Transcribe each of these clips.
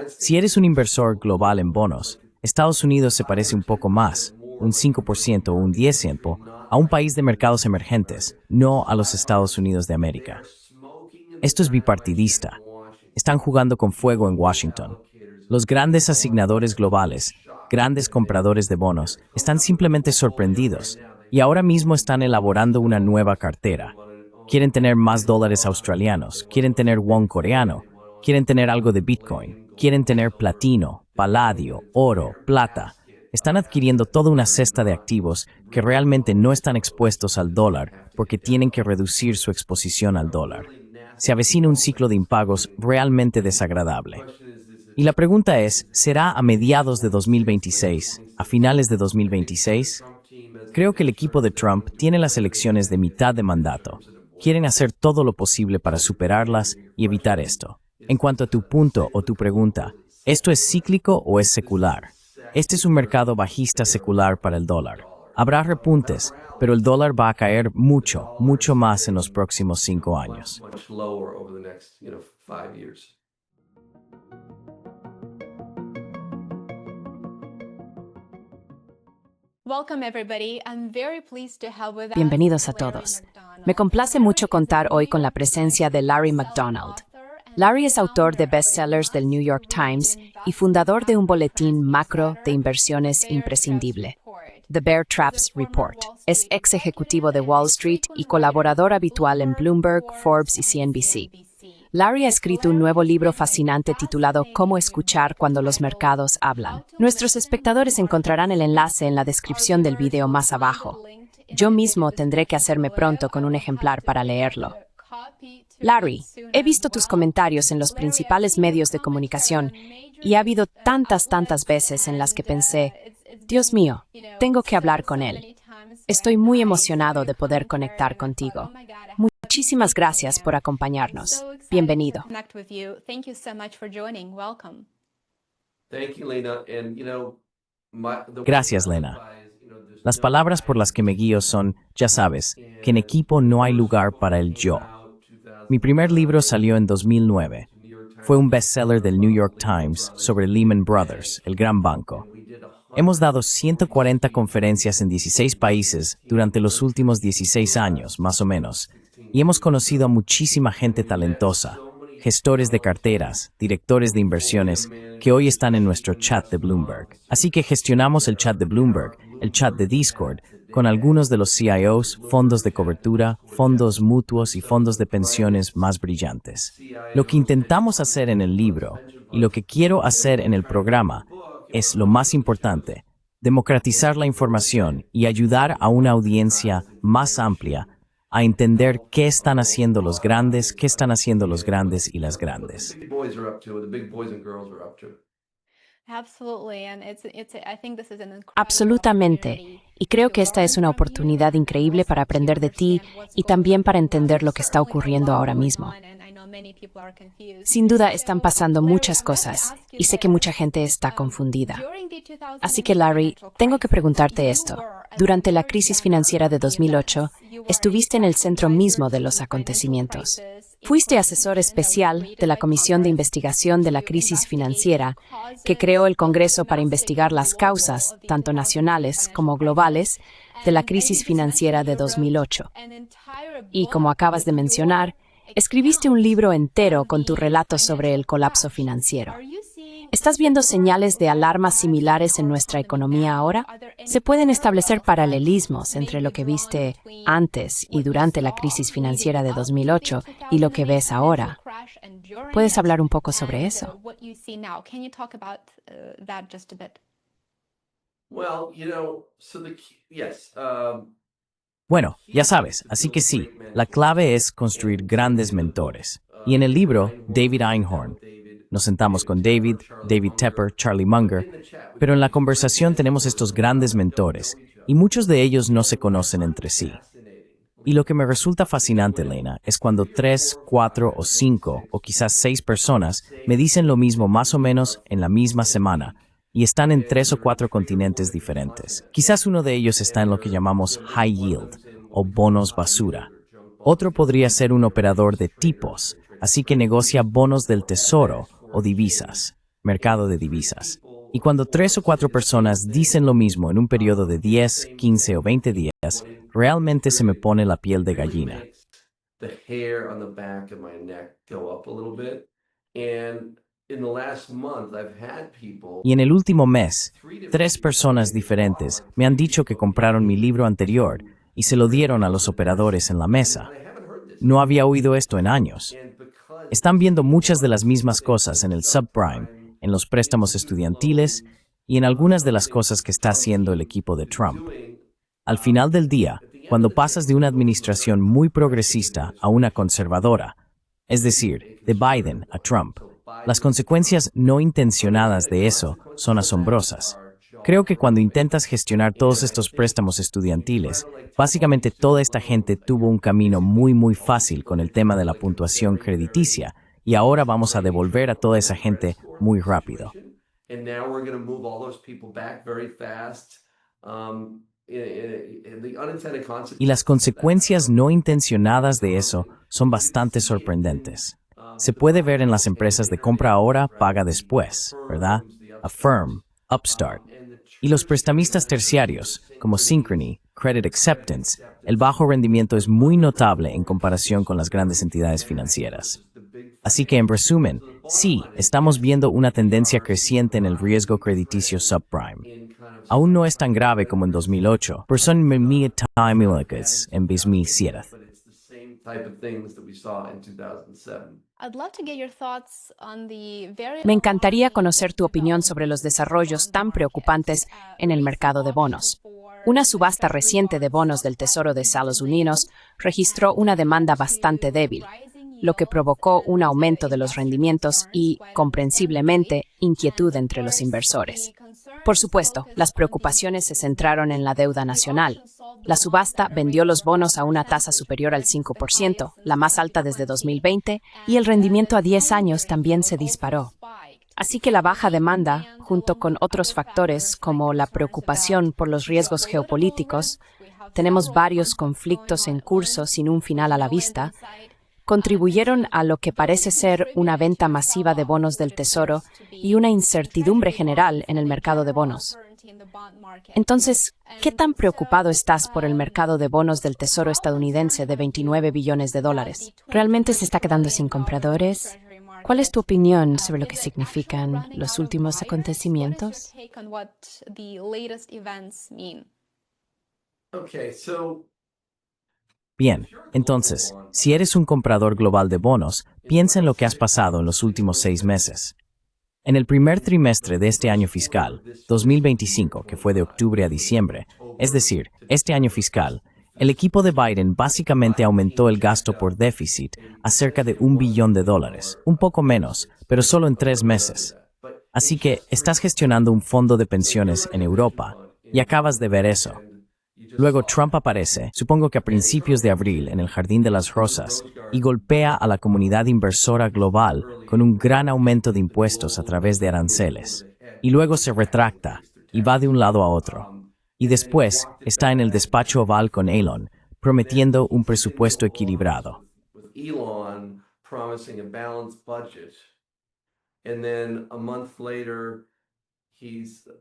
Si eres un inversor global en bonos, Estados Unidos se parece un poco más, un 5% o un 10%, a un país de mercados emergentes, no a los Estados Unidos de América. Esto es bipartidista. Están jugando con fuego en Washington. Los grandes asignadores globales, grandes compradores de bonos, están simplemente sorprendidos y ahora mismo están elaborando una nueva cartera. Quieren tener más dólares australianos, quieren tener won coreano, quieren tener algo de Bitcoin, quieren tener platino, paladio, oro, plata. Están adquiriendo toda una cesta de activos que realmente no están expuestos al dólar porque tienen que reducir su exposición al dólar. Se avecina un ciclo de impagos realmente desagradable. Y la pregunta es, ¿será a mediados de 2026, a finales de 2026? Creo que el equipo de Trump tiene las elecciones de mitad de mandato. Quieren hacer todo lo posible para superarlas y evitar esto. En cuanto a tu punto o tu pregunta, ¿esto es cíclico o es secular? Este es un mercado bajista secular para el dólar. Habrá repuntes, pero el dólar va a caer mucho, mucho más en los próximos 5 años. Bienvenidos a todos. Me complace mucho contar hoy con la presencia de Larry McDonald. Larry es autor de bestsellers del New York Times y fundador de un boletín macro de inversiones imprescindible, The Bear Traps Report. Es ex ejecutivo de Wall Street y colaborador habitual en Bloomberg, Forbes y CNBC. Larry ha escrito un nuevo libro fascinante titulado Cómo escuchar cuando los mercados hablan. Nuestros espectadores encontrarán el enlace en la descripción del video más abajo. Yo mismo tendré que hacerme pronto con un ejemplar para leerlo. Larry, he visto tus comentarios en los principales medios de comunicación y ha habido tantas veces en las que pensé, Dios mío, tengo que hablar con él. Estoy muy emocionado de poder conectar contigo. Muchísimas gracias por acompañarnos. Bienvenido. Gracias, Lena. Las palabras por las que me guío son, ya sabes, que en equipo no hay lugar para el yo. Mi primer libro salió en 2009. Fue un bestseller del New York Times sobre Lehman Brothers, el gran banco. Hemos dado 140 conferencias en 16 países durante los últimos 16 años, más o menos, y hemos conocido a muchísima gente talentosa, gestores de carteras, directores de inversiones, que hoy están en nuestro chat de Bloomberg. Así que gestionamos el chat de Bloomberg, el chat de Discord, con algunos de los CIOs, fondos de cobertura, fondos mutuos y fondos de pensiones más brillantes. Lo que intentamos hacer en el libro y lo que quiero hacer en el programa es lo más importante, democratizar la información y ayudar a una audiencia más amplia a entender qué están haciendo los grandes, qué están haciendo los grandes y las grandes. Absolutamente. Y creo que esta es una oportunidad increíble para aprender de ti y también para entender lo que está ocurriendo ahora mismo. Sin duda están pasando muchas cosas y sé que mucha gente está confundida. Así que, Larry, tengo que preguntarte esto. Durante la crisis financiera de 2008, estuviste en el centro mismo de los acontecimientos. Fuiste asesor especial de la Comisión de Investigación de la Crisis Financiera, que creó el Congreso para investigar las causas, tanto nacionales como globales, de la crisis financiera de 2008. Y, como acabas de mencionar, escribiste un libro entero con tu relato sobre el colapso financiero. ¿Estás viendo señales de alarma similares en nuestra economía ahora? ¿Se pueden establecer paralelismos entre lo que viste antes y durante la crisis financiera de 2008 y lo que ves ahora? ¿Puedes hablar un poco sobre eso? Bueno, ya sabes, así que sí, la clave es construir grandes mentores. Y en el libro, David Einhorn, nos sentamos con David Tepper, Charlie Munger, pero en la conversación tenemos estos grandes mentores, y muchos de ellos no se conocen entre sí. Y lo que me resulta fascinante, Lena, es cuando 3, 4 o 5 o quizás 6 personas me dicen lo mismo más o menos en la misma semana, y están en 3 o 4 continentes diferentes. Quizás uno de ellos está en lo que llamamos high yield, o bonos basura. Otro podría ser un operador de tipos, así que negocia bonos del tesoro o divisas, mercado de divisas. Y cuando 3 o 4 personas dicen lo mismo en un periodo de 10, 15 o 20 días, realmente se me pone la piel de gallina. Y en el último mes, 3 personas diferentes me han dicho que compraron mi libro anterior y se lo dieron a los operadores en la mesa. No había oído esto en años. Están viendo muchas de las mismas cosas en el subprime, en los préstamos estudiantiles y en algunas de las cosas que está haciendo el equipo de Trump. Al final del día, cuando pasas de una administración muy progresista a una conservadora, es decir, de Biden a Trump, las consecuencias no intencionadas de eso son asombrosas. Creo que cuando intentas gestionar todos estos préstamos estudiantiles, básicamente toda esta gente tuvo un camino muy fácil con el tema de la puntuación crediticia, y ahora vamos a devolver a toda esa gente muy rápido. Y las consecuencias no intencionadas de eso son bastante sorprendentes. Se puede ver en las empresas de compra ahora, paga después, ¿verdad? Affirm, Upstart. Y los prestamistas terciarios, como Synchrony, Credit Acceptance, el bajo rendimiento es muy notable en comparación con las grandes entidades financieras. Así que, en resumen, sí, estamos viendo una tendencia creciente en el riesgo crediticio subprime. Aún no es tan grave como en 2008, pero son muy timelakas en 2007. Me encantaría conocer tu opinión sobre los desarrollos tan preocupantes en el mercado de bonos. Una subasta reciente de bonos del Tesoro de Estados Unidos registró una demanda bastante débil, lo que provocó un aumento de los rendimientos y, comprensiblemente, inquietud entre los inversores. Por supuesto, las preocupaciones se centraron en la deuda nacional. La subasta vendió los bonos a una tasa superior al 5%, la más alta desde 2020, y el rendimiento a 10 años también se disparó. Así que la baja demanda, junto con otros factores como la preocupación por los riesgos geopolíticos, tenemos varios conflictos en curso sin un final a la vista, contribuyeron a lo que parece ser una venta masiva de bonos del Tesoro y una incertidumbre general en el mercado de bonos. Entonces, ¿qué tan preocupado estás por el mercado de bonos del Tesoro estadounidense de 29 billones de dólares? ¿Realmente se está quedando sin compradores? ¿Cuál es tu opinión sobre lo que significan los últimos acontecimientos? Bien, entonces, si eres un comprador global de bonos, piensa en lo que has pasado en los últimos 6 meses. En el primer trimestre de este año fiscal, 2025, que fue de octubre a diciembre, es decir, este año fiscal, el equipo de Biden básicamente aumentó el gasto por déficit a cerca de $1 billón, un poco menos, pero solo en 3 meses. Así que estás gestionando un fondo de pensiones en Europa y acabas de ver eso. Luego Trump aparece, supongo que a principios de abril, en el Jardín de las Rosas, y golpea a la comunidad inversora global con un gran aumento de impuestos a través de aranceles. Y luego se retracta y va de un lado a otro. Y después está en el despacho oval con Elon, prometiendo un presupuesto equilibrado.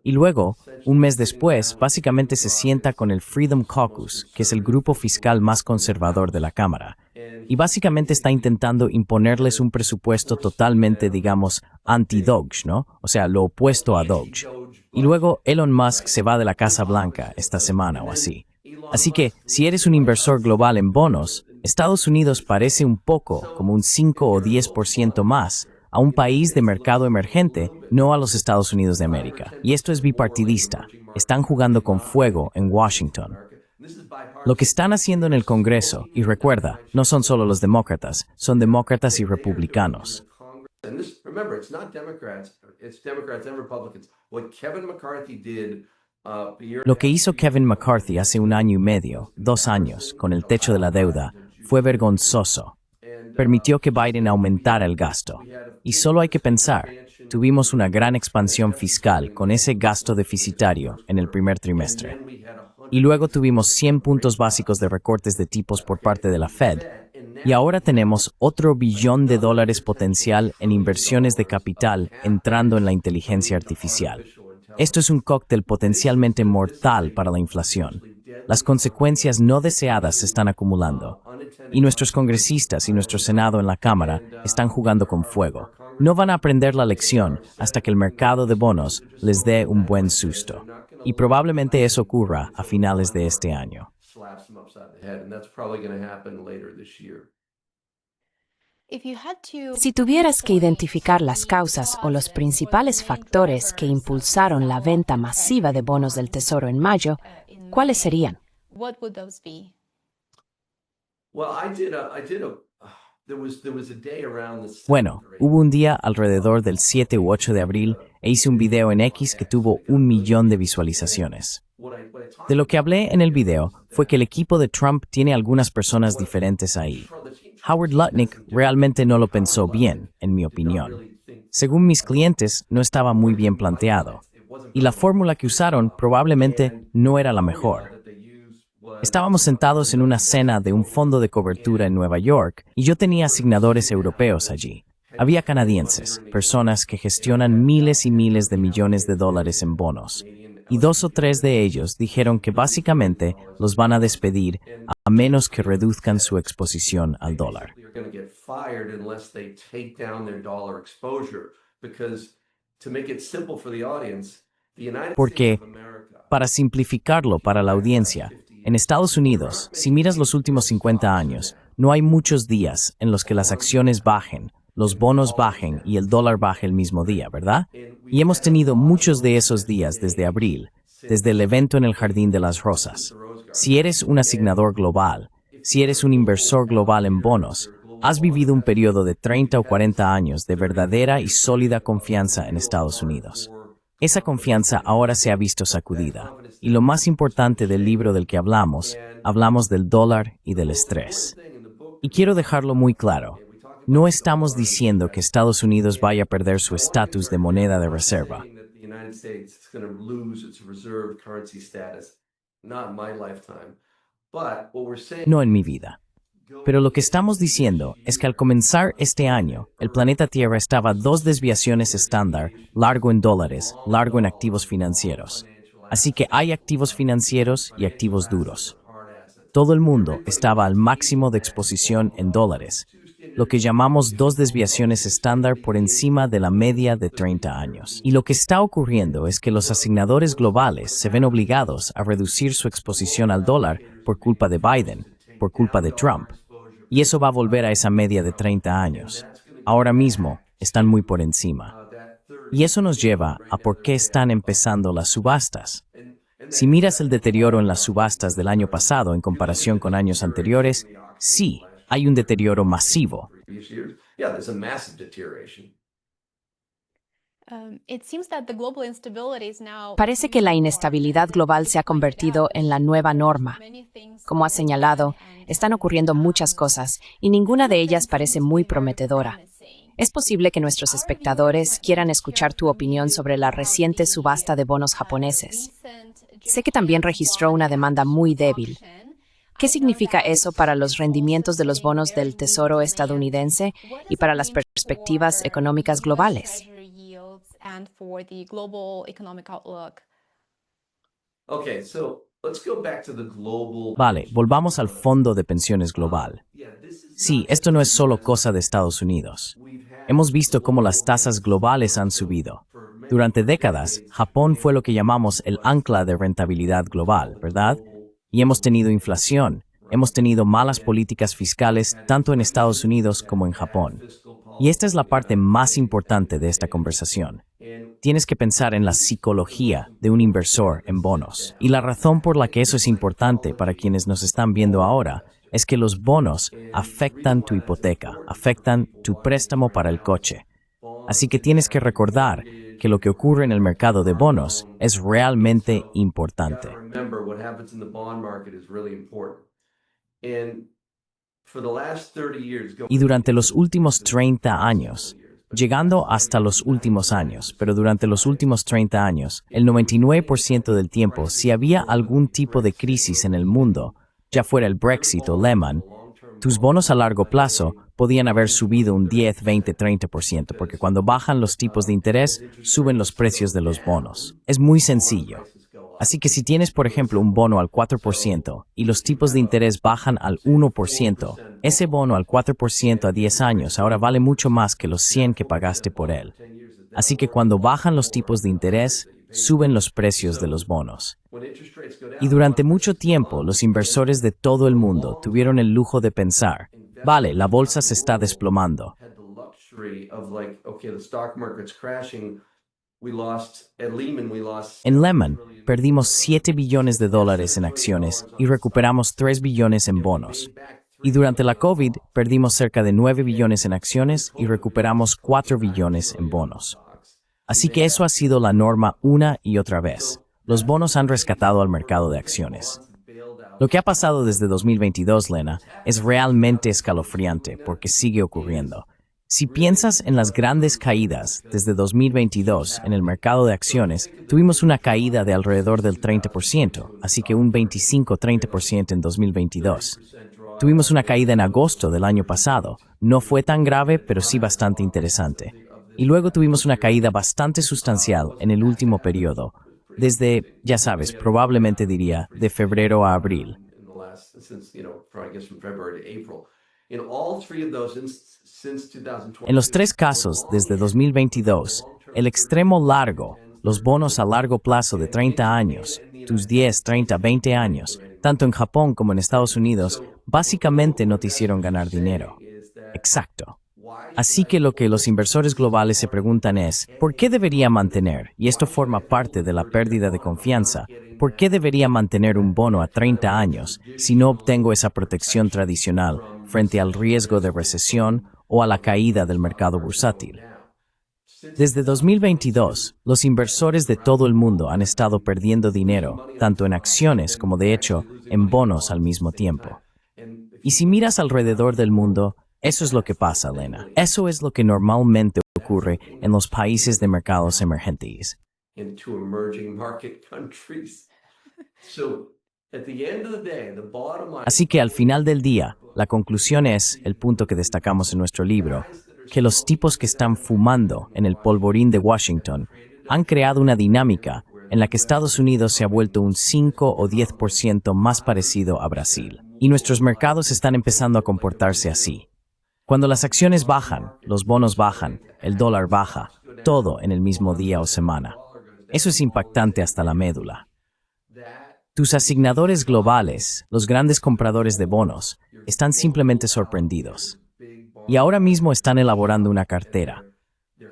Y luego, un mes después, básicamente se sienta con el Freedom Caucus, que es el grupo fiscal más conservador de la Cámara, y básicamente está intentando imponerles un presupuesto totalmente, digamos, anti-Doge, ¿no? O sea, lo opuesto a Doge. Y luego Elon Musk se va de la Casa Blanca esta semana o así. Así que, si eres un inversor global en bonos, Estados Unidos parece un poco como un 5 o 10% más a un país de mercado emergente, no a los Estados Unidos de América. Y esto es bipartidista. Están jugando con fuego en Washington. Lo que están haciendo en el Congreso, y recuerda, no son solo los demócratas, son demócratas y republicanos. Lo que hizo Kevin McCarthy hace 1 año y medio, 2 años, con el techo de la deuda, fue vergonzoso. Permitió que Biden aumentara el gasto. Y solo hay que pensar, tuvimos una gran expansión fiscal con ese gasto deficitario en el primer trimestre. Y luego tuvimos 100 puntos básicos de recortes de tipos por parte de la Fed, Y ahora tenemos otro billón de dólares potencial en inversiones de capital entrando en la inteligencia artificial. Esto es un cóctel potencialmente mortal para la inflación. Las consecuencias no deseadas se están acumulando. Y nuestros congresistas y nuestro Senado en la Cámara están jugando con fuego. No van a aprender la lección hasta que el mercado de bonos les dé un buen susto. Y probablemente eso ocurra a finales de este año. Si tuvieras que identificar las causas o los principales factores que impulsaron la venta masiva de bonos del Tesoro en mayo, ¿cuáles serían? Bueno, hubo un día alrededor del 7 u 8 de abril e hice un video en X que tuvo 1 millón de visualizaciones. De lo que hablé en el video fue que el equipo de Trump tiene algunas personas diferentes ahí. Howard Lutnick realmente no lo pensó bien, en mi opinión. Según mis clientes, no estaba muy bien planteado. Y la fórmula que usaron probablemente no era la mejor. Estábamos sentados en una cena de un fondo de cobertura en Nueva York y yo tenía asignadores europeos allí. Había canadienses, personas que gestionan miles y miles de millones de dólares en bonos. Y 2 o 3 de ellos dijeron que básicamente los van a despedir a menos que reduzcan su exposición al dólar. Porque, para simplificarlo para la audiencia, en Estados Unidos, si miras los últimos 50 años, no hay muchos días en los que las acciones bajen, los bonos bajen y el dólar baje el mismo día, ¿verdad? Y hemos tenido muchos de esos días desde abril, desde el evento en el Jardín de las Rosas. Si eres un asignador global, si eres un inversor global en bonos, has vivido un periodo de 30 o 40 años de verdadera y sólida confianza en Estados Unidos. Esa confianza ahora se ha visto sacudida. Y lo más importante del libro del que hablamos del dólar y del estrés. Y quiero dejarlo muy claro. No estamos diciendo que Estados Unidos vaya a perder su estatus de moneda de reserva. No en mi vida. Pero lo que estamos diciendo es que al comenzar este año, el planeta Tierra estaba 2 desviaciones estándar, largo en dólares, largo en activos financieros. Así que hay activos financieros y activos duros. Todo el mundo estaba al máximo de exposición en dólares, lo que llamamos 2 desviaciones estándar por encima de la media de 30 años. Y lo que está ocurriendo es que los asignadores globales se ven obligados a reducir su exposición al dólar por culpa de Biden, por culpa de Trump. Y eso va a volver a esa media de 30 años. Ahora mismo están muy por encima. Y eso nos lleva a por qué están empezando las subastas. Si miras el deterioro en las subastas del año pasado en comparación con años anteriores, sí, hay un deterioro masivo. Parece que la inestabilidad global se ha convertido en la nueva norma. Como has señalado, están ocurriendo muchas cosas y ninguna de ellas parece muy prometedora. Es posible que nuestros espectadores quieran escuchar tu opinión sobre la reciente subasta de bonos japoneses. Sé que también registró una demanda muy débil. ¿Qué significa eso para los rendimientos de los bonos del Tesoro estadounidense y para las perspectivas económicas globales? Vale, volvamos al Fondo de Pensiones Global. Sí, esto no es solo cosa de Estados Unidos. Hemos visto cómo las tasas globales han subido. Durante décadas, Japón fue lo que llamamos el ancla de rentabilidad global, ¿verdad? Y hemos tenido inflación, hemos tenido malas políticas fiscales tanto en Estados Unidos como en Japón. Y esta es la parte más importante de esta conversación. Tienes que pensar en la psicología de un inversor en bonos. Y la razón por la que eso es importante para quienes nos están viendo ahora es que los bonos afectan tu hipoteca, afectan tu préstamo para el coche. Así que tienes que recordar que lo que ocurre en el mercado de bonos es realmente importante. Y durante los últimos 30 años, llegando hasta los últimos años, pero durante los últimos 30 años, el 99% del tiempo, si había algún tipo de crisis en el mundo, ya fuera el Brexit o Lehman, Tus bonos a largo plazo podían haber subido un 10, 20, 30%, porque cuando bajan los tipos de interés, suben los precios de los bonos. Es muy sencillo. Así que si tienes, por ejemplo, un bono al 4% y los tipos de interés bajan al 1%, ese bono al 4% a 10 años ahora vale mucho más que los 100 que pagaste por él. Así que cuando bajan los tipos de interés, suben los precios de los bonos. Y durante mucho tiempo, los inversores de todo el mundo tuvieron el lujo de pensar, vale, la bolsa se está desplomando. En Lehman, perdimos $7 billones en acciones y recuperamos 3 billones en bonos. Y durante la COVID, perdimos cerca de 9 billones en acciones y recuperamos 4 billones en bonos. Así que eso ha sido la norma una y otra vez. Los bonos han rescatado al mercado de acciones. Lo que ha pasado desde 2022, Lena, es realmente escalofriante porque sigue ocurriendo. Si piensas en las grandes caídas desde 2022 en el mercado de acciones, tuvimos una caída de alrededor del 30%, así que un 25-30% en 2022. Tuvimos una caída en agosto del año pasado. No fue tan grave, pero sí bastante interesante. Y luego tuvimos una caída bastante sustancial en el último periodo, desde, ya sabes, probablemente diría, de febrero a abril. En los tres casos, desde 2022, el extremo largo, los bonos a largo plazo de 30 años, tus 10, 30, 20 años, tanto en Japón como en Estados Unidos, básicamente no te hicieron ganar dinero. Exacto. Así que lo que los inversores globales se preguntan es, ¿por qué debería mantener, y esto forma parte de la pérdida de confianza, ¿por qué debería mantener un bono a 30 años si no obtengo esa protección tradicional frente al riesgo de recesión o a la caída del mercado bursátil? Desde 2022, los inversores de todo el mundo han estado perdiendo dinero, tanto en acciones como de hecho en bonos al mismo tiempo. Y si miras alrededor del mundo, eso es lo que pasa, Lena. Eso es lo que normalmente ocurre en los países de mercados emergentes. Así que al final del día, la conclusión es, el punto que destacamos en nuestro libro, que los tipos que están fumando en el polvorín de Washington han creado una dinámica en la que Estados Unidos se ha vuelto un 5 o 10% más parecido a Brasil. Y nuestros mercados están empezando a comportarse así. Cuando las acciones bajan, los bonos bajan, el dólar baja, todo en el mismo día o semana. Eso es impactante hasta la médula. Tus asignadores globales, los grandes compradores de bonos, están simplemente sorprendidos. Y ahora mismo están elaborando una cartera.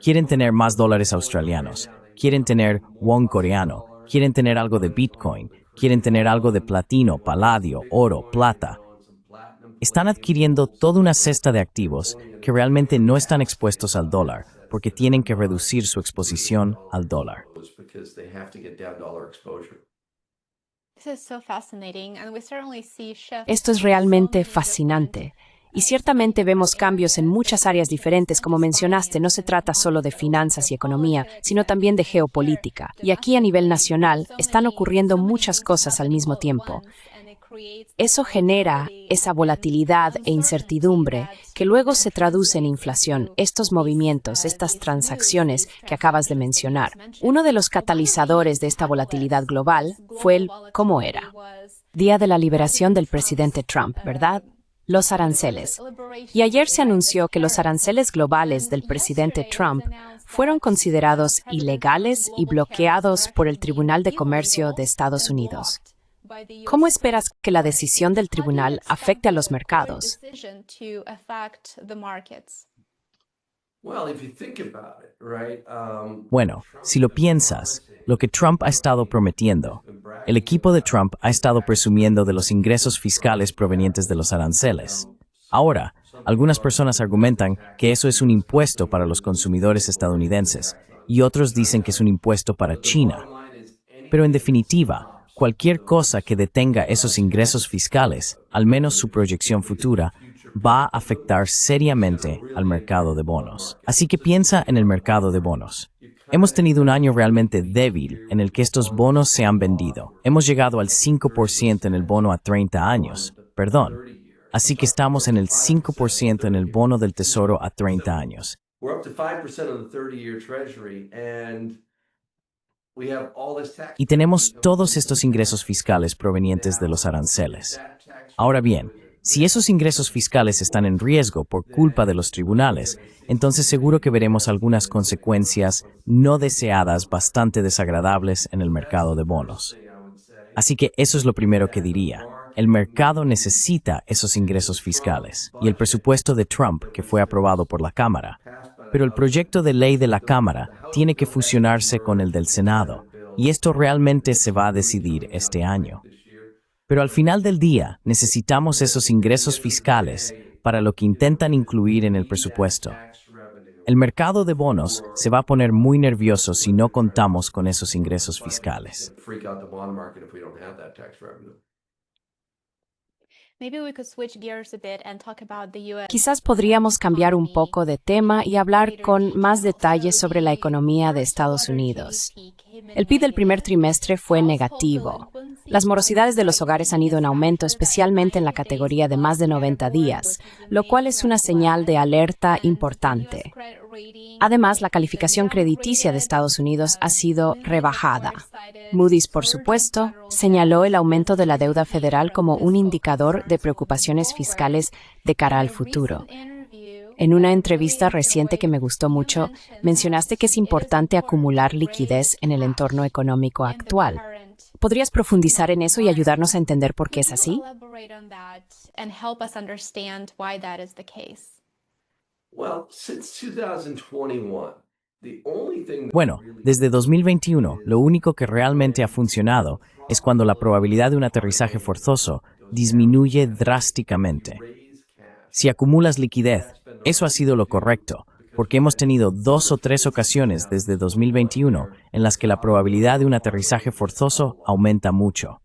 Quieren tener más dólares australianos, quieren tener won coreano, quieren tener algo de Bitcoin, quieren tener algo de platino, paladio, oro, plata. Están adquiriendo toda una cesta de activos que realmente no están expuestos al dólar, porque tienen que reducir su exposición al dólar. Esto es realmente fascinante. Y ciertamente vemos cambios en muchas áreas diferentes, como mencionaste, no se trata solo de finanzas y economía, sino también de geopolítica. Y aquí a nivel nacional están ocurriendo muchas cosas al mismo tiempo. Eso genera esa volatilidad e incertidumbre que luego se traduce en inflación, estos movimientos, estas transacciones que acabas de mencionar. Uno de los catalizadores de esta volatilidad global fue el ¿cómo era? Día de la liberación del presidente Trump, ¿verdad? Los aranceles. Y ayer se anunció que los aranceles globales del presidente Trump fueron considerados ilegales y bloqueados por el Tribunal de Comercio de Estados Unidos. ¿Cómo esperas que la decisión del tribunal afecte a los mercados? Bueno, si lo piensas, lo que Trump ha estado prometiendo, el equipo de Trump ha estado presumiendo de los ingresos fiscales provenientes de los aranceles. Ahora, algunas personas argumentan que eso es un impuesto para los consumidores estadounidenses y otros dicen que es un impuesto para China. Pero en definitiva, cualquier cosa que detenga esos ingresos fiscales, al menos su proyección futura, va a afectar seriamente al mercado de bonos. Así que piensa en el mercado de bonos. Hemos tenido un año realmente débil en el que estos bonos se han vendido. Hemos llegado al 5% en el bono a 30 años. Así que estamos en el 5% en el bono del Tesoro a 30 años. Y tenemos todos estos ingresos fiscales provenientes de los aranceles. Ahora bien, si esos ingresos fiscales están en riesgo por culpa de los tribunales, entonces seguro que veremos algunas consecuencias no deseadas bastante desagradables en el mercado de bonos. Así que eso es lo primero que diría. El mercado necesita esos ingresos fiscales y el presupuesto de Trump, que fue aprobado por la Cámara. Pero el proyecto de ley de la Cámara tiene que fusionarse con el del Senado, y esto realmente se va a decidir este año. Pero al final del día, necesitamos esos ingresos fiscales para lo que intentan incluir en el presupuesto. El mercado de bonos se va a poner muy nervioso si no contamos con esos ingresos fiscales. Quizás podríamos cambiar un poco de tema y hablar con más detalles sobre la economía de Estados Unidos. El PIB del primer trimestre fue negativo. Las morosidades de los hogares han ido en aumento, especialmente en la categoría de más de 90 días, lo cual es una señal de alerta importante. Además, la calificación crediticia de Estados Unidos ha sido rebajada. Moody's, por supuesto, señaló el aumento de la deuda federal como un indicador de preocupaciones fiscales de cara al futuro. En una entrevista reciente que me gustó mucho, mencionaste que es importante acumular liquidez en el entorno económico actual. ¿Podrías profundizar en eso y ayudarnos a entender por qué es así? Bueno, desde 2021, lo único que realmente ha funcionado es cuando la probabilidad de un aterrizaje forzoso disminuye drásticamente. Si acumulas liquidez, eso ha sido lo correcto, porque hemos tenido 2 o 3 ocasiones desde 2021 en las que la probabilidad de un aterrizaje forzoso aumenta mucho.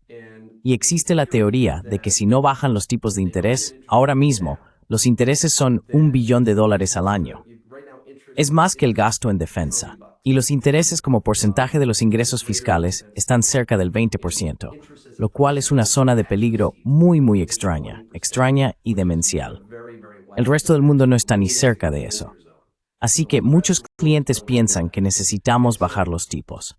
Y existe la teoría de que si no bajan los tipos de interés, ahora mismo, los intereses son $1 billón al año. Es más que el gasto en defensa. Y los intereses como porcentaje de los ingresos fiscales están cerca del 20%, lo cual es una zona de peligro muy extraña y demencial. El resto del mundo no está ni cerca de eso. Así que muchos clientes piensan que necesitamos bajar los tipos.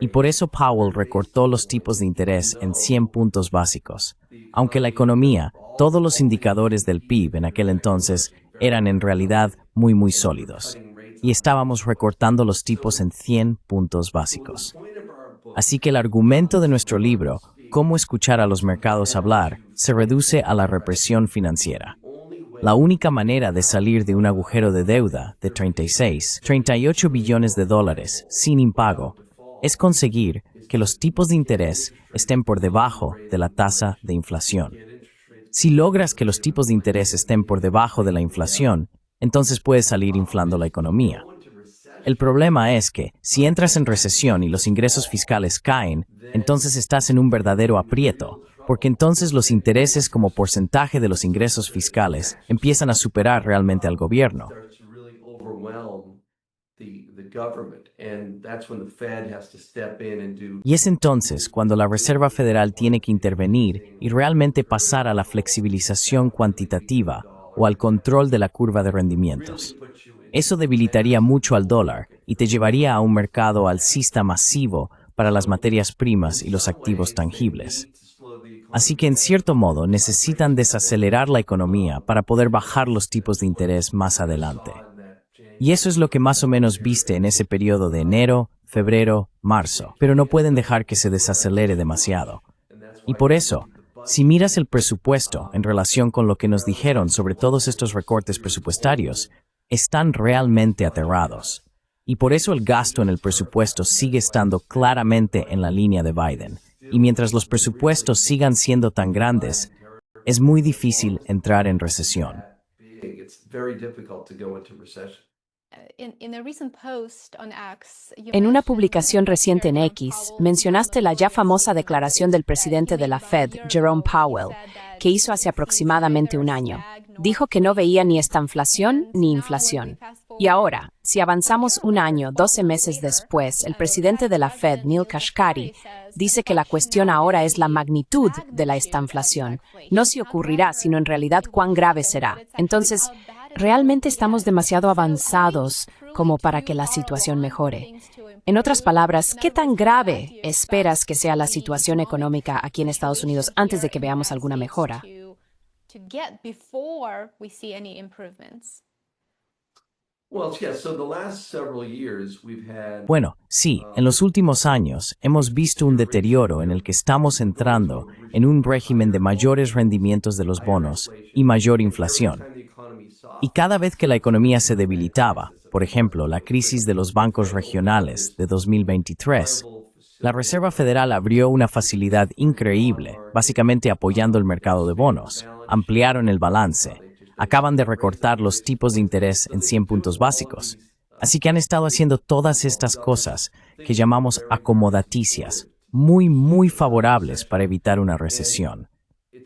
Y por eso Powell recortó los tipos de interés en 100 puntos básicos. Aunque la economía, todos los indicadores del PIB en aquel entonces eran en realidad muy sólidos. Y estábamos recortando los tipos en 100 puntos básicos. Así que el argumento de nuestro libro, Cómo escuchar a los mercados hablar, se reduce a la represión financiera. La única manera de salir de un agujero de deuda de 38 billones de dólares sin impago es conseguir que los tipos de interés estén por debajo de la tasa de inflación. Si logras que los tipos de interés estén por debajo de la inflación, entonces puedes salir inflando la economía. El problema es que, si entras en recesión y los ingresos fiscales caen, entonces estás en un verdadero aprieto, porque entonces los intereses como porcentaje de los ingresos fiscales empiezan a superar realmente al gobierno. Y es entonces cuando la Reserva Federal tiene que intervenir y realmente pasar a la flexibilización cuantitativa o al control de la curva de rendimientos. Eso debilitaría mucho al dólar y te llevaría a un mercado alcista masivo para las materias primas y los activos tangibles. Así que en cierto modo necesitan desacelerar la economía para poder bajar los tipos de interés más adelante. Y eso es lo que más o menos viste en ese periodo de enero, febrero, marzo, pero no pueden dejar que se desacelere demasiado. Y por eso, si miras el presupuesto en relación con lo que nos dijeron sobre todos estos recortes presupuestarios, están realmente aterrados. Y por eso el gasto en el presupuesto sigue estando claramente en la línea de Biden. Y mientras los presupuestos sigan siendo tan grandes, es muy difícil entrar en recesión. En una publicación reciente en X, mencionaste la ya famosa declaración del presidente de la Fed, Jerome Powell, que hizo hace aproximadamente un año. Dijo que no veía ni estanflación ni inflación. Y ahora, si avanzamos un año, 12 meses después, el presidente de la Fed, Neil Kashkari, dice que la cuestión ahora es la magnitud de la estanflación. No si ocurrirá, sino en realidad cuán grave será. Entonces, realmente estamos demasiado avanzados como para que la situación mejore. En otras palabras, ¿qué tan grave esperas que sea la situación económica aquí en Estados Unidos antes de que veamos alguna mejora? Bueno, sí, en los últimos años hemos visto un deterioro en el que estamos entrando en un régimen de mayores rendimientos de los bonos y mayor inflación. Y cada vez que la economía se debilitaba, por ejemplo, la crisis de los bancos regionales de 2023, la Reserva Federal abrió una facilidad increíble, básicamente apoyando el mercado de bonos, ampliaron el balance, acaban de recortar los tipos de interés en 100 puntos básicos. Así que han estado haciendo todas estas cosas que llamamos acomodaticias, muy favorables para evitar una recesión.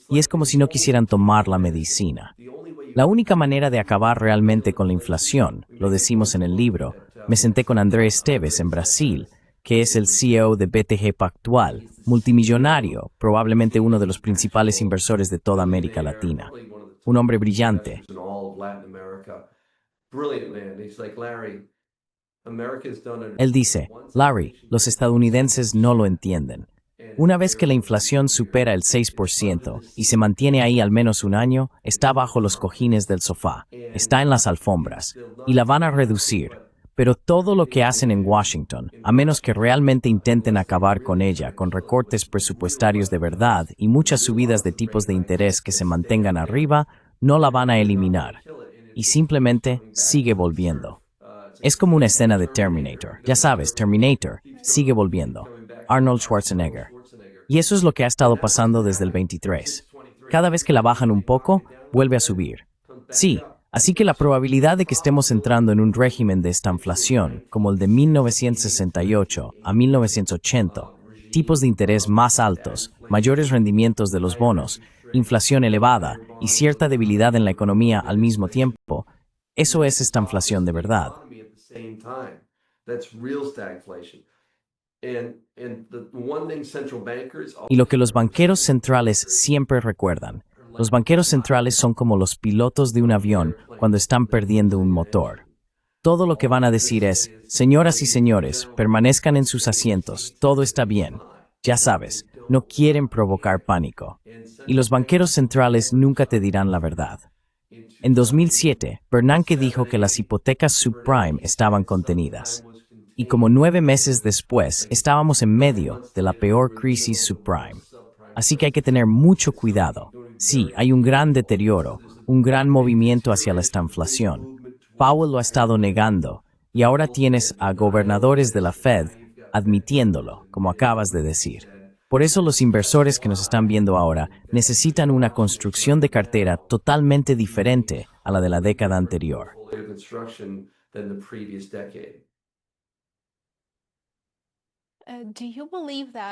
Y es como si no quisieran tomar la medicina. La única manera de acabar realmente con la inflación, lo decimos en el libro, me senté con André Esteves en Brasil, que es el CEO de BTG Pactual, multimillonario, probablemente uno de los principales inversores de toda América Latina. Un hombre brillante. Él dice, Larry, los estadounidenses no lo entienden. Una vez que la inflación supera el 6% y se mantiene ahí al menos un año, está bajo los cojines del sofá, está en las alfombras, y la van a reducir. Pero todo lo que hacen en Washington, a menos que realmente intenten acabar con ella, con recortes presupuestarios de verdad y muchas subidas de tipos de interés que se mantengan arriba, no la van a eliminar. Y simplemente sigue volviendo. Es como una escena de Terminator. Ya sabes, Terminator sigue volviendo. Arnold Schwarzenegger. Y eso es lo que ha estado pasando desde el 23. Cada vez que la bajan un poco, vuelve a subir. Sí, así que la probabilidad de que estemos entrando en un régimen de estanflación, como el de 1968 a 1980, tipos de interés más altos, mayores rendimientos de los bonos, inflación elevada y cierta debilidad en la economía al mismo tiempo, eso es estanflación de verdad. Y lo que los banqueros centrales siempre recuerdan, los banqueros centrales son como los pilotos de un avión cuando están perdiendo un motor. Todo lo que van a decir es, señoras y señores, permanezcan en sus asientos, todo está bien. Ya sabes, no quieren provocar pánico. Y los banqueros centrales nunca te dirán la verdad. En 2007, Bernanke dijo que las hipotecas subprime estaban contenidas. Y como 9 meses después, estábamos en medio de la peor crisis subprime. Así que hay que tener mucho cuidado. Sí, hay un gran deterioro, un gran movimiento hacia la estanflación. Powell lo ha estado negando, y ahora tienes a gobernadores de la Fed admitiéndolo, como acabas de decir. Por eso los inversores que nos están viendo ahora necesitan una construcción de cartera totalmente diferente a la de la década anterior.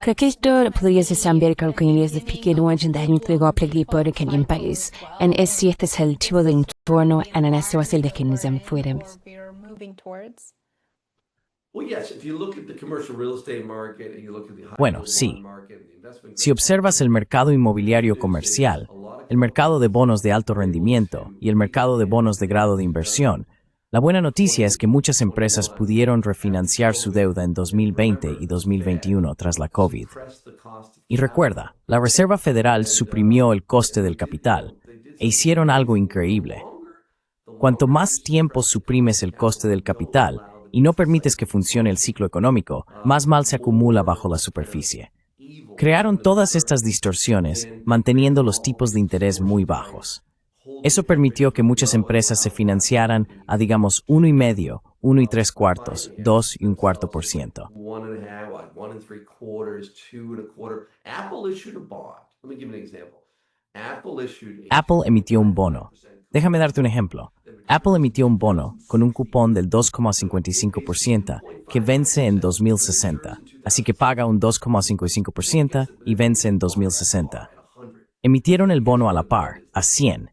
Creo que esto podría cambiar calculadores de que no hayan daño aplicar por el país. En este es el tipo de entorno en el que es el de que nos fuéramos. Bueno, sí. Si observas el mercado inmobiliario comercial, el mercado de bonos de alto rendimiento y el mercado de bonos de grado de inversión, la buena noticia es que muchas empresas pudieron refinanciar su deuda en 2020 y 2021 tras la COVID. Y recuerda, la Reserva Federal suprimió el coste del capital e hicieron algo increíble. Cuanto más tiempo suprimes el coste del capital y no permites que funcione el ciclo económico, más mal se acumula bajo la superficie. Crearon todas estas distorsiones, manteniendo los tipos de interés muy bajos. Eso permitió que muchas empresas se financiaran a, digamos, 1,5%, 1,75%, 2,25%. Apple emitió un bono. Déjame darte un ejemplo. Apple emitió un bono con un cupón del 2,55% que vence en 2060, así que paga un 2,55% y vence en 2060. Emitieron el bono a la par, a 100.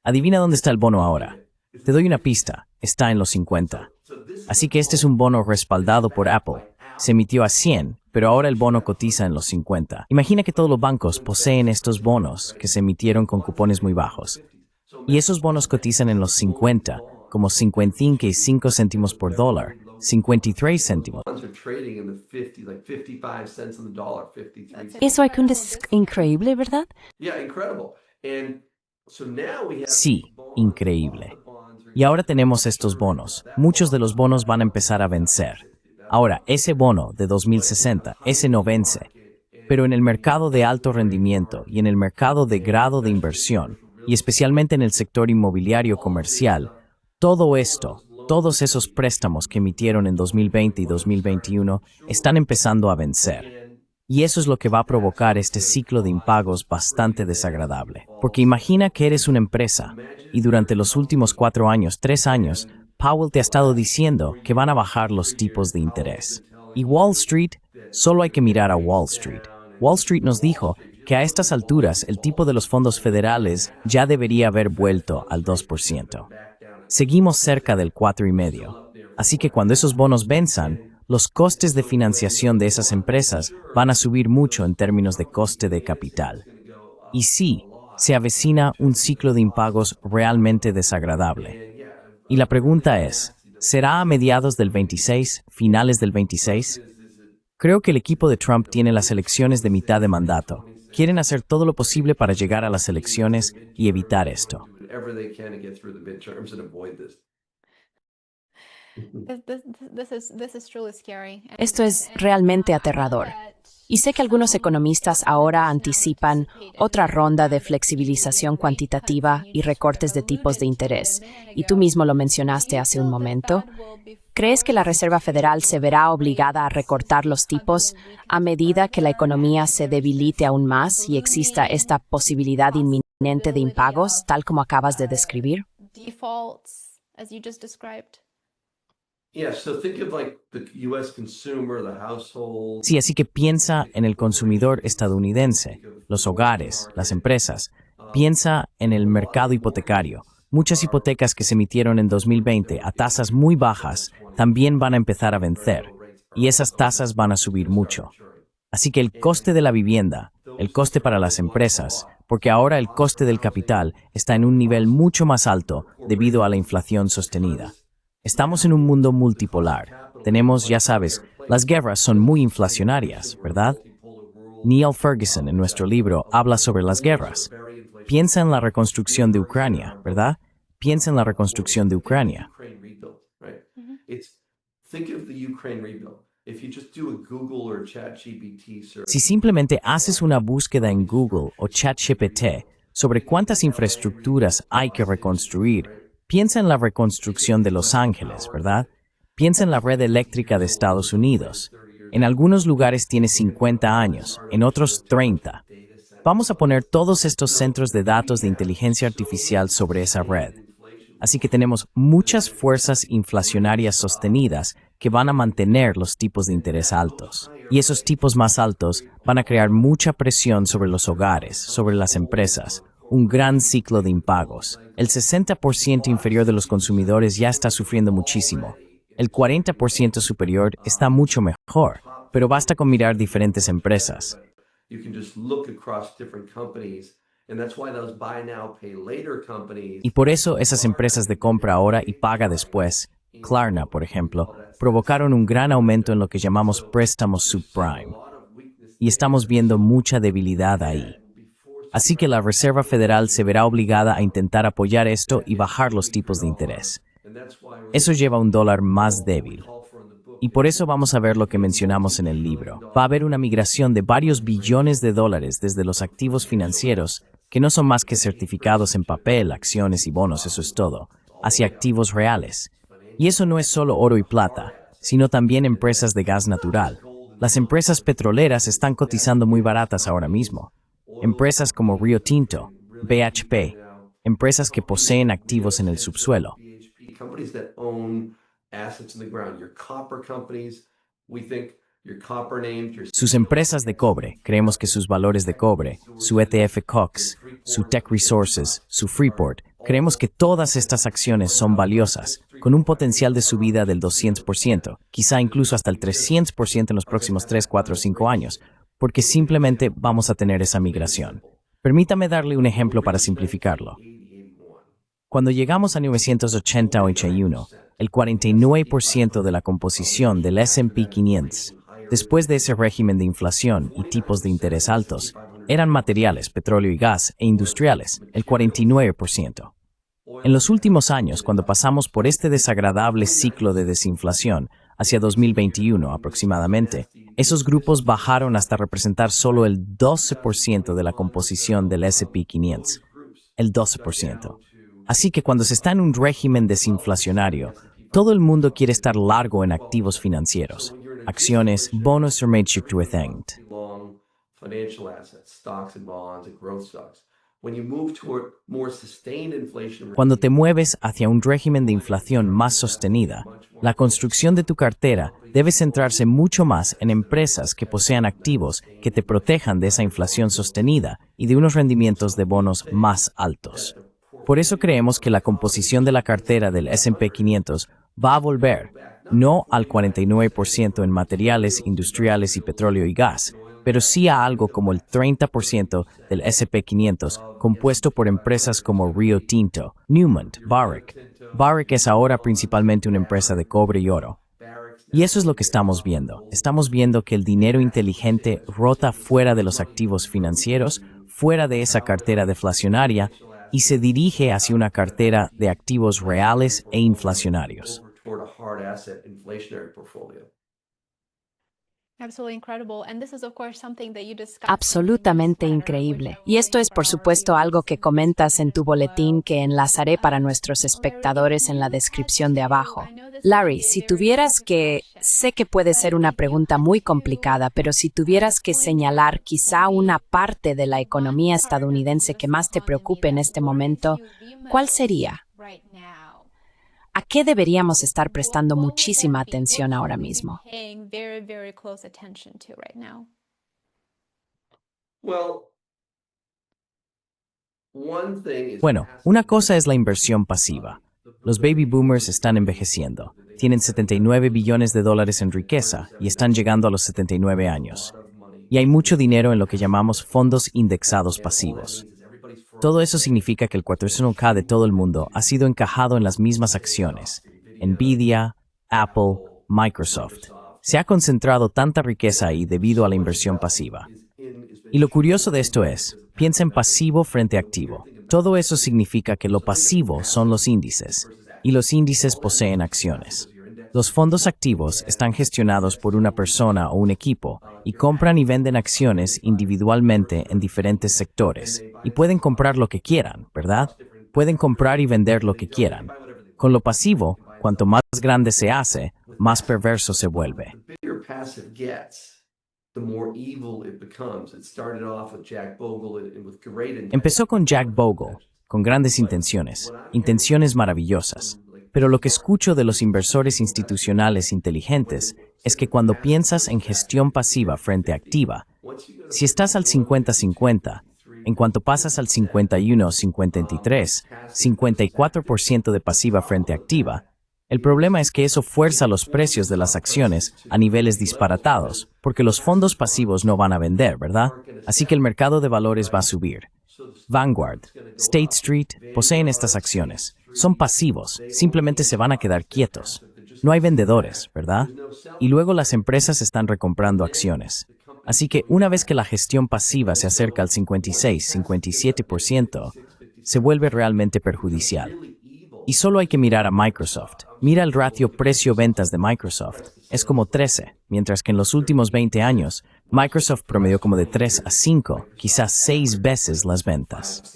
Adivina dónde está el bono ahora. Te doy una pista, está en los 50. Así que este es un bono respaldado por Apple. Se emitió a 100, pero ahora el bono cotiza en los 50. Imagina que todos los bancos poseen estos bonos que se emitieron con cupones muy bajos. Y esos bonos cotizan en los 50, como 55 céntimos por dólar, 53 céntimos. Eso hay que es increíble, ¿verdad? Sí, increíble. Y ahora tenemos estos bonos. Muchos de los bonos van a empezar a vencer. Ahora, ese bono de 2060, ese no vence. Pero en el mercado de alto rendimiento y en el mercado de grado de inversión, y especialmente en el sector inmobiliario comercial, todo esto, todos esos préstamos que emitieron en 2020 y 2021 están empezando a vencer. Y eso es lo que va a provocar este ciclo de impagos bastante desagradable. Porque imagina que eres una empresa y durante los últimos 3 años, Powell te ha estado diciendo que van a bajar los tipos de interés. Y Wall Street, solo hay que mirar a Wall Street. Wall Street nos dijo que a estas alturas el tipo de los fondos federales ya debería haber vuelto al 2%. Seguimos cerca del 4,5%. Así que cuando esos bonos venzan, los costes de financiación de esas empresas van a subir mucho en términos de coste de capital. Y sí, se avecina un ciclo de impagos realmente desagradable. Y la pregunta es, ¿será a mediados del 26, finales del 26? Creo que el equipo de Trump tiene las elecciones de mitad de mandato. Quieren hacer todo lo posible para llegar a las elecciones y evitar esto. Esto es realmente aterrador. Y sé que algunos economistas ahora anticipan otra ronda de flexibilización cuantitativa y recortes de tipos de interés. Y tú mismo lo mencionaste hace un momento. ¿Crees que la Reserva Federal se verá obligada a recortar los tipos a medida que la economía se debilite aún más y exista esta posibilidad inminente de impagos, tal como acabas de describir? Sí, así que piensa en el consumidor estadounidense, los hogares, las empresas. Piensa en el mercado hipotecario. Muchas hipotecas que se emitieron en 2020 a tasas muy bajas también van a empezar a vencer, y esas tasas van a subir mucho. Así que el coste de la vivienda, el coste para las empresas, porque ahora el coste del capital está en un nivel mucho más alto debido a la inflación sostenida. Estamos en un mundo multipolar. Tenemos, ya sabes, las guerras son muy inflacionarias, ¿verdad? Neil Ferguson, en nuestro libro, habla sobre las guerras. Piensa en la reconstrucción de Ucrania, ¿verdad? Piensa en la reconstrucción de Ucrania. Si simplemente haces una búsqueda en Google o ChatGPT sobre cuántas infraestructuras hay que reconstruir, piensa en la reconstrucción de Los Ángeles, ¿verdad? Piensa en la red eléctrica de Estados Unidos. En algunos lugares tiene 50 años, en otros 30. Vamos a poner todos estos centros de datos de inteligencia artificial sobre esa red. Así que tenemos muchas fuerzas inflacionarias sostenidas que van a mantener los tipos de interés altos. Y esos tipos más altos van a crear mucha presión sobre los hogares, sobre las empresas, un gran ciclo de impagos. El 60% inferior de los consumidores ya está sufriendo muchísimo. El 40% superior está mucho mejor, pero basta con mirar diferentes empresas. Y por eso esas empresas de compra ahora y paga después, Klarna, por ejemplo, provocaron un gran aumento en lo que llamamos préstamos subprime. Y estamos viendo mucha debilidad ahí. Así que la Reserva Federal se verá obligada a intentar apoyar esto y bajar los tipos de interés. Eso lleva a un dólar más débil. Y por eso vamos a ver lo que mencionamos en el libro. Va a haber una migración de varios billones de dólares desde los activos financieros, que no son más que certificados en papel, acciones y bonos, eso es todo, hacia activos reales. Y eso no es solo oro y plata, sino también empresas de gas natural. Las empresas petroleras están cotizando muy baratas ahora mismo. Empresas como Rio Tinto, BHP, empresas que poseen activos en el subsuelo. Sus empresas de cobre, creemos que sus valores de cobre, su ETF Cox, su Tech Resources, su Freeport, Creemos que todas estas acciones son valiosas, con un potencial de subida del 200%, quizá incluso hasta el 300% en los próximos 3, 4 o 5 años, porque simplemente vamos a tener esa migración. Permítame darle un ejemplo para simplificarlo. Cuando llegamos a 1980-81, el 49% de la composición del S&P 500, después de ese régimen de inflación y tipos de interés altos, eran materiales, petróleo y gas, e industriales, el 49%. En los últimos años, cuando pasamos por este desagradable ciclo de desinflación, hacia 2021 aproximadamente, esos grupos bajaron hasta representar solo el 12% de la composición del S&P 500. El 12%. Así que cuando se está en un régimen desinflacionario, todo el mundo quiere estar largo en activos financieros, acciones, bonos o certificados. Cuando te mueves hacia un régimen de inflación más sostenida, la construcción de tu cartera debe centrarse mucho más en empresas que posean activos que te protejan de esa inflación sostenida y de unos rendimientos de bonos más altos. Por eso creemos que la composición de la cartera del S&P 500 va a volver, no al 49% en materiales, industriales y petróleo y gas, pero sí a algo como el 30% del S&P 500 compuesto por empresas como Rio Tinto, Newmont, Barrick. Barrick es ahora principalmente una empresa de cobre y oro. Y eso es lo que estamos viendo. Estamos viendo que el dinero inteligente rota fuera de los activos financieros, fuera de esa cartera deflacionaria, y se dirige hacia una cartera de activos reales e inflacionarios. Absolutamente increíble. Y esto es, por supuesto, algo que comentas en tu boletín que enlazaré para nuestros espectadores en la descripción de abajo. Larry, si tuvieras que, sé que puede ser una pregunta muy complicada, pero si tuvieras que señalar quizá una parte de la economía estadounidense que más te preocupe en este momento, ¿cuál sería? ¿A qué deberíamos estar prestando muchísima atención ahora mismo? Bueno, una cosa es la inversión pasiva. Los baby boomers están envejeciendo. Tienen 79 billones de dólares en riqueza y están llegando a los 79 años. Y hay mucho dinero en lo que llamamos fondos indexados pasivos. Todo eso significa que el 401k de todo el mundo ha sido encajado en las mismas acciones. Nvidia, Apple, Microsoft. Se ha concentrado tanta riqueza ahí debido a la inversión pasiva. Y lo curioso de esto es, piensa en pasivo frente a activo. Todo eso significa que lo pasivo son los índices, y los índices poseen acciones. Los fondos activos están gestionados por una persona o un equipo y compran y venden acciones individualmente en diferentes sectores. Y pueden comprar lo que quieran, ¿verdad? Pueden comprar y vender lo que quieran. Con lo pasivo, cuanto más grande se hace, más perverso se vuelve. Empezó con Jack Bogle, con grandes intenciones maravillosas. Pero lo que escucho de los inversores institucionales inteligentes es que cuando piensas en gestión pasiva frente a activa, si estás al 50-50, en cuanto pasas al 51-53, 54% de pasiva frente a activa, el problema es que eso fuerza los precios de las acciones a niveles disparatados, porque los fondos pasivos no van a vender, ¿verdad? Así que el mercado de valores va a subir. Vanguard, State Street poseen estas acciones. Son pasivos, simplemente se van a quedar quietos. No hay vendedores, ¿verdad? Y luego las empresas están recomprando acciones. Así que una vez que la gestión pasiva se acerca al 56-57%, se vuelve realmente perjudicial. Y solo hay que mirar a Microsoft. Mira el ratio precio-ventas de Microsoft. Es como 13, mientras que en los últimos 20 años, Microsoft promedió como de 3 a 5, quizás 6 veces las ventas.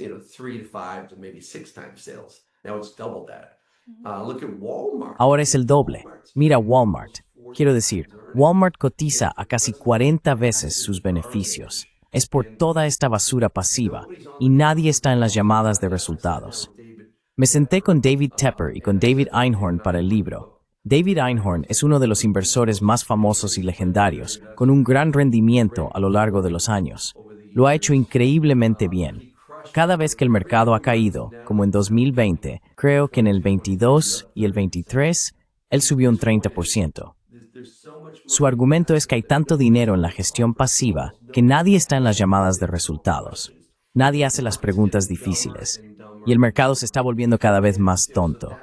Ahora es el doble. Mira Walmart. Quiero decir, Walmart cotiza a casi 40 veces sus beneficios. Es por toda esta basura pasiva y nadie está en las llamadas de resultados. Me senté con David Tepper y con David Einhorn para el libro. David Einhorn es uno de los inversores más famosos y legendarios, con un gran rendimiento a lo largo de los años. Lo ha hecho increíblemente bien. Cada vez que el mercado ha caído, como en 2020, creo que en el 22 y el 23, él subió un 30%. Su argumento es que hay tanto dinero en la gestión pasiva que nadie está en las llamadas de resultados. Nadie hace las preguntas difíciles. Y el mercado se está volviendo cada vez más tonto.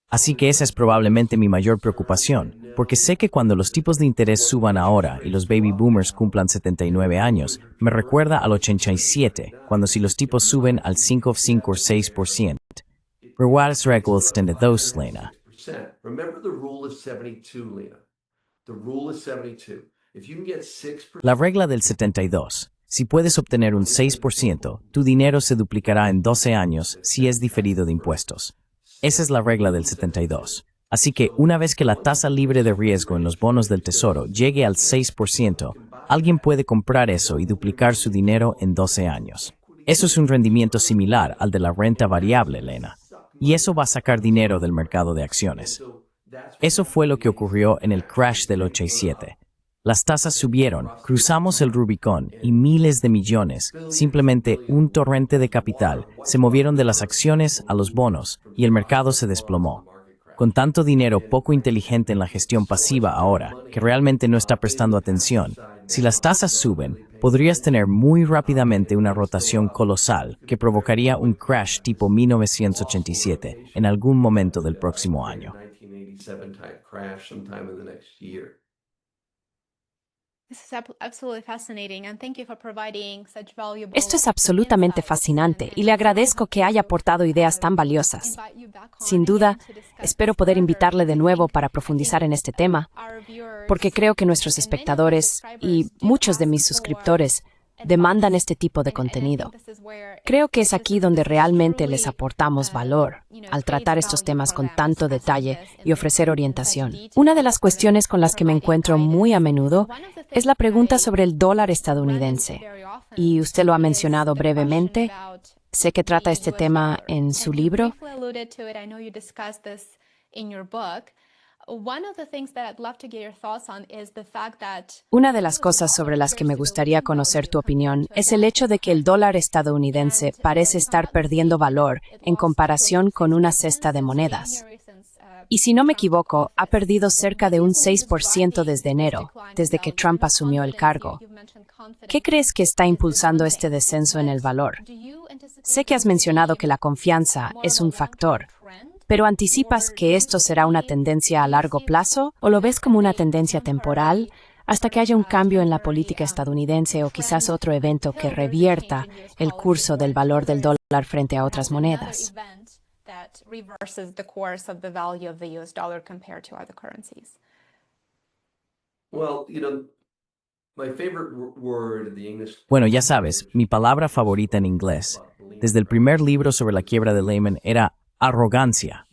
Así que esa es probablemente mi mayor preocupación, porque sé que cuando los tipos de interés suban ahora y los baby boomers cumplan 79 años, me recuerda al 87, cuando si los tipos suben al 5 o 6%. Rewards reglas de dos, Lena. La regla del 72. Si puedes obtener un 6%, tu dinero se duplicará en 12 años si es diferido de impuestos. Esa es la regla del 72. Así que una vez que la tasa libre de riesgo en los bonos del tesoro llegue al 6%, alguien puede comprar eso y duplicar su dinero en 12 años. Eso es un rendimiento similar al de la renta variable, Lena. Y eso va a sacar dinero del mercado de acciones. Eso fue lo que ocurrió en el crash del 87. Las tasas subieron, cruzamos el Rubicón y miles de millones, simplemente un torrente de capital, se movieron de las acciones a los bonos y el mercado se desplomó. Con tanto dinero poco inteligente en la gestión pasiva ahora, que realmente no está prestando atención, si las tasas suben, podrías tener muy rápidamente una rotación colosal que provocaría un crash tipo 1987 en algún momento del próximo año. Esto es absolutamente fascinante y le agradezco que haya aportado ideas tan valiosas. Sin duda, espero poder invitarle de nuevo para profundizar en este tema, porque creo que nuestros espectadores y muchos de mis suscriptores demandan este tipo de contenido. Creo que es aquí donde realmente les aportamos valor, al tratar estos temas con tanto detalle y ofrecer orientación. Una de las cuestiones con las que me encuentro muy a menudo es la pregunta sobre el dólar estadounidense. Y usted lo ha mencionado brevemente. Sé que trata este tema en su libro. Una de las cosas sobre las que me gustaría conocer tu opinión es el hecho de que el dólar estadounidense parece estar perdiendo valor en comparación con una cesta de monedas. Y si no me equivoco, ha perdido cerca de un 6% desde enero, desde que Trump asumió el cargo. ¿Qué crees que está impulsando este descenso en el valor? Sé que has mencionado que la confianza es un factor, ¿pero anticipas que esto será una tendencia a largo plazo o lo ves como una tendencia temporal hasta que haya un cambio en la política estadounidense o quizás otro evento que revierta el curso del valor del dólar frente a otras monedas? Bueno, ya sabes, mi palabra favorita en inglés, desde el primer libro sobre la quiebra de Lehman, era arrogancia.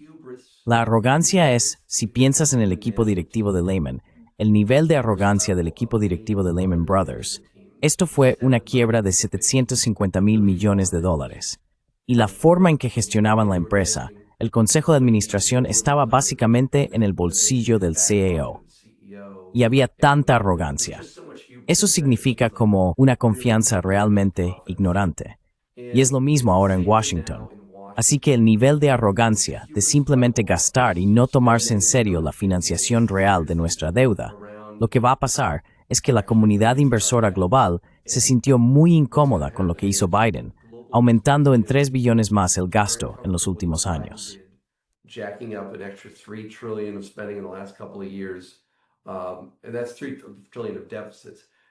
La arrogancia es, si piensas en el equipo directivo de Lehman, el nivel de arrogancia del equipo directivo de Lehman Brothers. Esto fue una quiebra de $750 mil millones. Y la forma en que gestionaban la empresa, el consejo de administración estaba básicamente en el bolsillo del CEO. Y había tanta arrogancia. Eso significa como una confianza realmente ignorante. Y es lo mismo ahora en Washington. Así que el nivel de arrogancia, de simplemente gastar y no tomarse en serio la financiación real de nuestra deuda, lo que va a pasar es que la comunidad inversora global se sintió muy incómoda con lo que hizo Biden, aumentando en 3 billones más el gasto en los últimos años.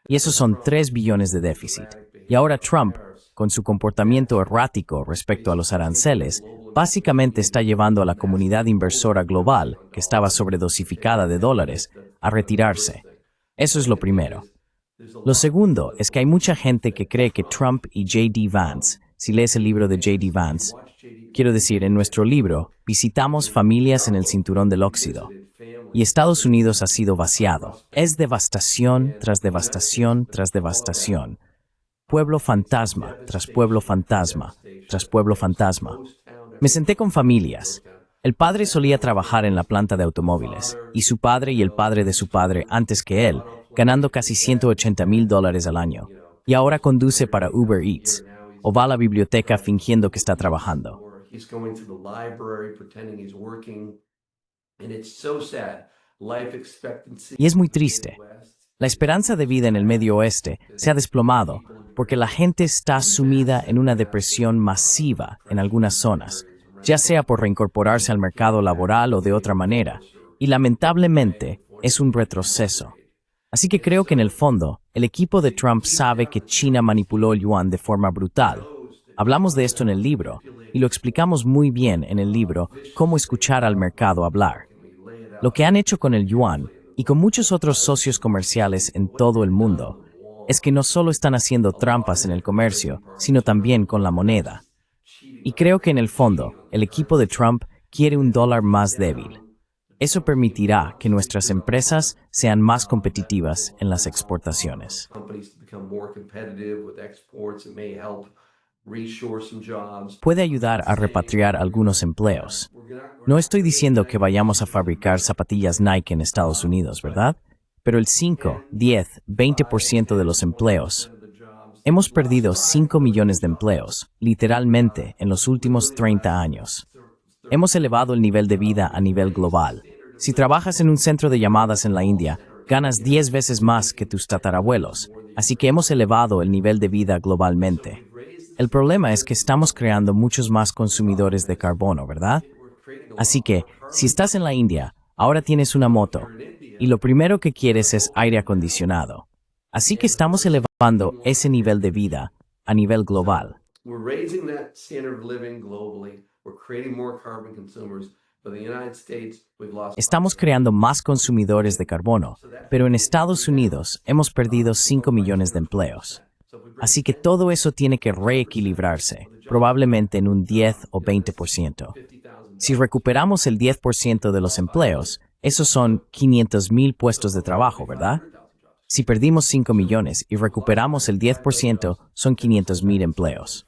Y esos son 3 billones de déficit. Y ahora Trump, con su comportamiento errático respecto a los aranceles, básicamente está llevando a la comunidad inversora global, que estaba sobredosificada de dólares, a retirarse. Eso es lo primero. Lo segundo es que hay mucha gente que cree que Trump y J.D. Vance, si lees el libro de J.D. Vance, quiero decir, en nuestro libro, visitamos familias en el cinturón del óxido. Y Estados Unidos ha sido vaciado. Es devastación tras devastación tras devastación. Pueblo fantasma tras pueblo fantasma tras pueblo fantasma. Me senté con familias. El padre solía trabajar en la planta de automóviles, y su padre y el padre de su padre antes que él, ganando casi $180,000 al año. Y ahora conduce para Uber Eats. o va a la biblioteca fingiendo que está trabajando. Y es muy triste. La esperanza de vida en el Medio Oeste se ha desplomado porque la gente está sumida en una depresión masiva en algunas zonas, ya sea por reincorporarse al mercado laboral o de otra manera, y lamentablemente es un retroceso. Así que creo que en el fondo, el equipo de Trump sabe que China manipuló el yuan de forma brutal. Hablamos de esto en el libro, y lo explicamos muy bien en el libro Cómo escuchar al mercado hablar. Lo que han hecho con el yuan, y con muchos otros socios comerciales en todo el mundo, es que no solo están haciendo trampas en el comercio, sino también con la moneda. Y creo que en el fondo, el equipo de Trump quiere un dólar más débil. Eso permitirá que nuestras empresas sean más competitivas en las exportaciones. Puede ayudar a repatriar algunos empleos. No estoy diciendo que vayamos a fabricar zapatillas Nike en Estados Unidos, ¿verdad? Pero el 5, 10, 20% de los empleos. Hemos perdido 5 millones de empleos, literalmente, en los últimos 30 años. Hemos elevado el nivel de vida a nivel global. Si trabajas en un centro de llamadas en la India, ganas 10 veces más que tus tatarabuelos, así que hemos elevado el nivel de vida globalmente. El problema es que estamos creando muchos más consumidores de carbono, ¿verdad? Así que, si estás en la India, ahora tienes una moto, y lo primero que quieres es aire acondicionado. Así que estamos elevando ese nivel de vida a nivel global. Estamos creando más consumidores de carbono, pero en Estados Unidos hemos perdido 5 millones de empleos. Así que todo eso tiene que reequilibrarse, probablemente en un 10 o 20%. Si recuperamos el 10% de los empleos, esos son 500,000 puestos de trabajo, ¿verdad? Si perdimos 5 millones y recuperamos el 10%, son 500,000 empleos.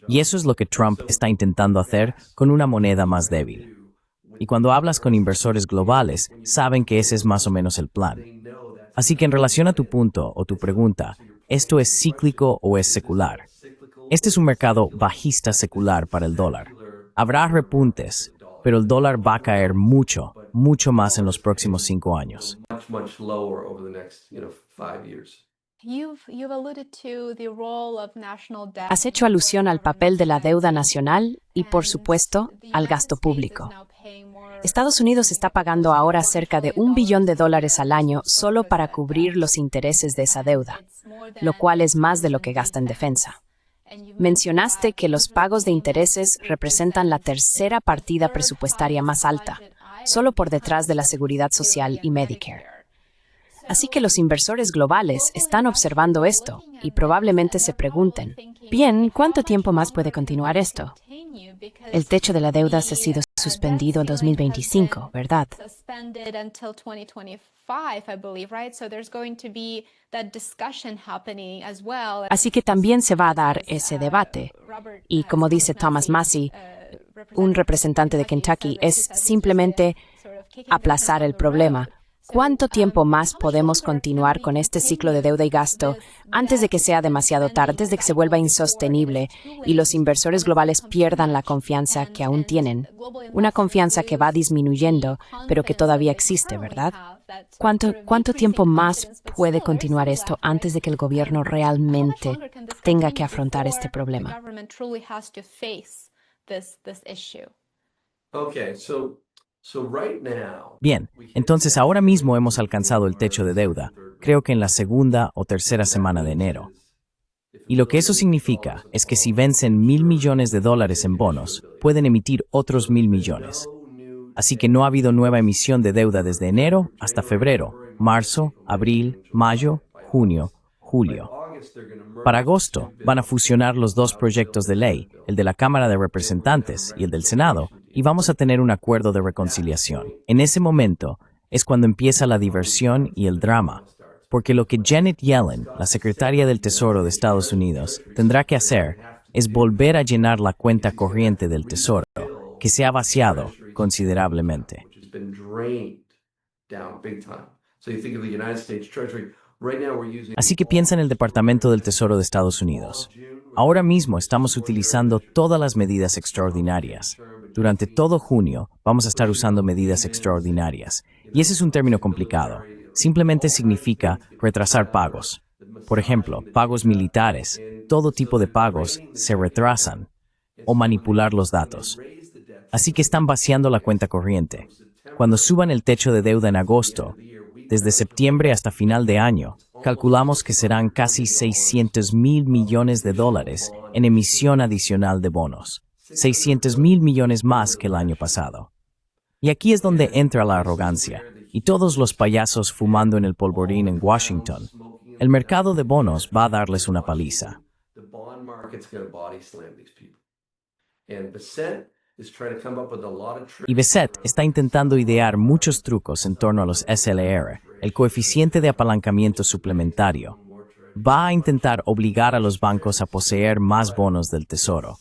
Y eso es lo que Trump está intentando hacer con una moneda más débil. Y cuando hablas con inversores globales, saben que ese es más o menos el plan. Así que en relación a tu punto o tu pregunta, ¿esto es cíclico o es secular? Este es un mercado bajista secular para el dólar. Habrá repuntes, pero el dólar va a caer mucho, mucho más en los próximos 5 años. Has hecho alusión al papel de la deuda nacional y, por supuesto, al gasto público. Estados Unidos está pagando ahora cerca de $1 billón al año solo para cubrir los intereses de esa deuda, lo cual es más de lo que gasta en defensa. Mencionaste que los pagos de intereses representan la tercera partida presupuestaria más alta, solo por detrás de la Seguridad Social y Medicare. Así que los inversores globales están observando esto y probablemente se pregunten, bien, ¿cuánto tiempo más puede continuar esto? El techo de la deuda ha sido suspendido en 2025, ¿verdad? Así que también se va a dar ese debate. Y como dice Thomas Massie, un representante de Kentucky, es simplemente aplazar el problema. ¿Cuánto tiempo más podemos continuar con este ciclo de deuda y gasto antes de que sea demasiado tarde, antes de que se vuelva insostenible y los inversores globales pierdan la confianza que aún tienen? Una confianza que va disminuyendo, pero que todavía existe, ¿verdad? ¿Cuánto tiempo más puede continuar esto antes de que el gobierno realmente tenga que afrontar este problema? Bien, entonces ahora mismo hemos alcanzado el techo de deuda, creo que en la segunda o tercera semana de enero. Y lo que eso significa es que si vencen $1,000 millones en bonos, pueden emitir otros 1,000 millones. Así que no ha habido nueva emisión de deuda desde enero hasta febrero, marzo, abril, mayo, junio, julio. Para agosto, van a fusionar los dos proyectos de ley, el de la Cámara de Representantes y el del Senado, y vamos a tener un acuerdo de reconciliación. En ese momento es cuando empieza la diversión y el drama, porque lo que Janet Yellen, la secretaria del Tesoro de Estados Unidos, tendrá que hacer es volver a llenar la cuenta corriente del Tesoro, que se ha vaciado considerablemente. Así que piensa en el Departamento del Tesoro de Estados Unidos. Ahora mismo estamos utilizando todas las medidas extraordinarias. Durante todo junio vamos a estar usando medidas extraordinarias. Y ese es un término complicado. Simplemente significa retrasar pagos. Por ejemplo, pagos militares, todo tipo de pagos se retrasan, o manipular los datos. Así que están vaciando la cuenta corriente. Cuando suban el techo de deuda en agosto, desde septiembre hasta final de año, calculamos que serán casi $600,000 millones en emisión adicional de bonos. $600,000 millones más que el año pasado. Y aquí es donde entra la arrogancia, y todos los payasos fumando en el polvorín en Washington. El mercado de bonos va a darles una paliza. Y Bessette está intentando idear muchos trucos en torno a los SLR, el coeficiente de apalancamiento suplementario. Va a intentar obligar a los bancos a poseer más bonos del Tesoro.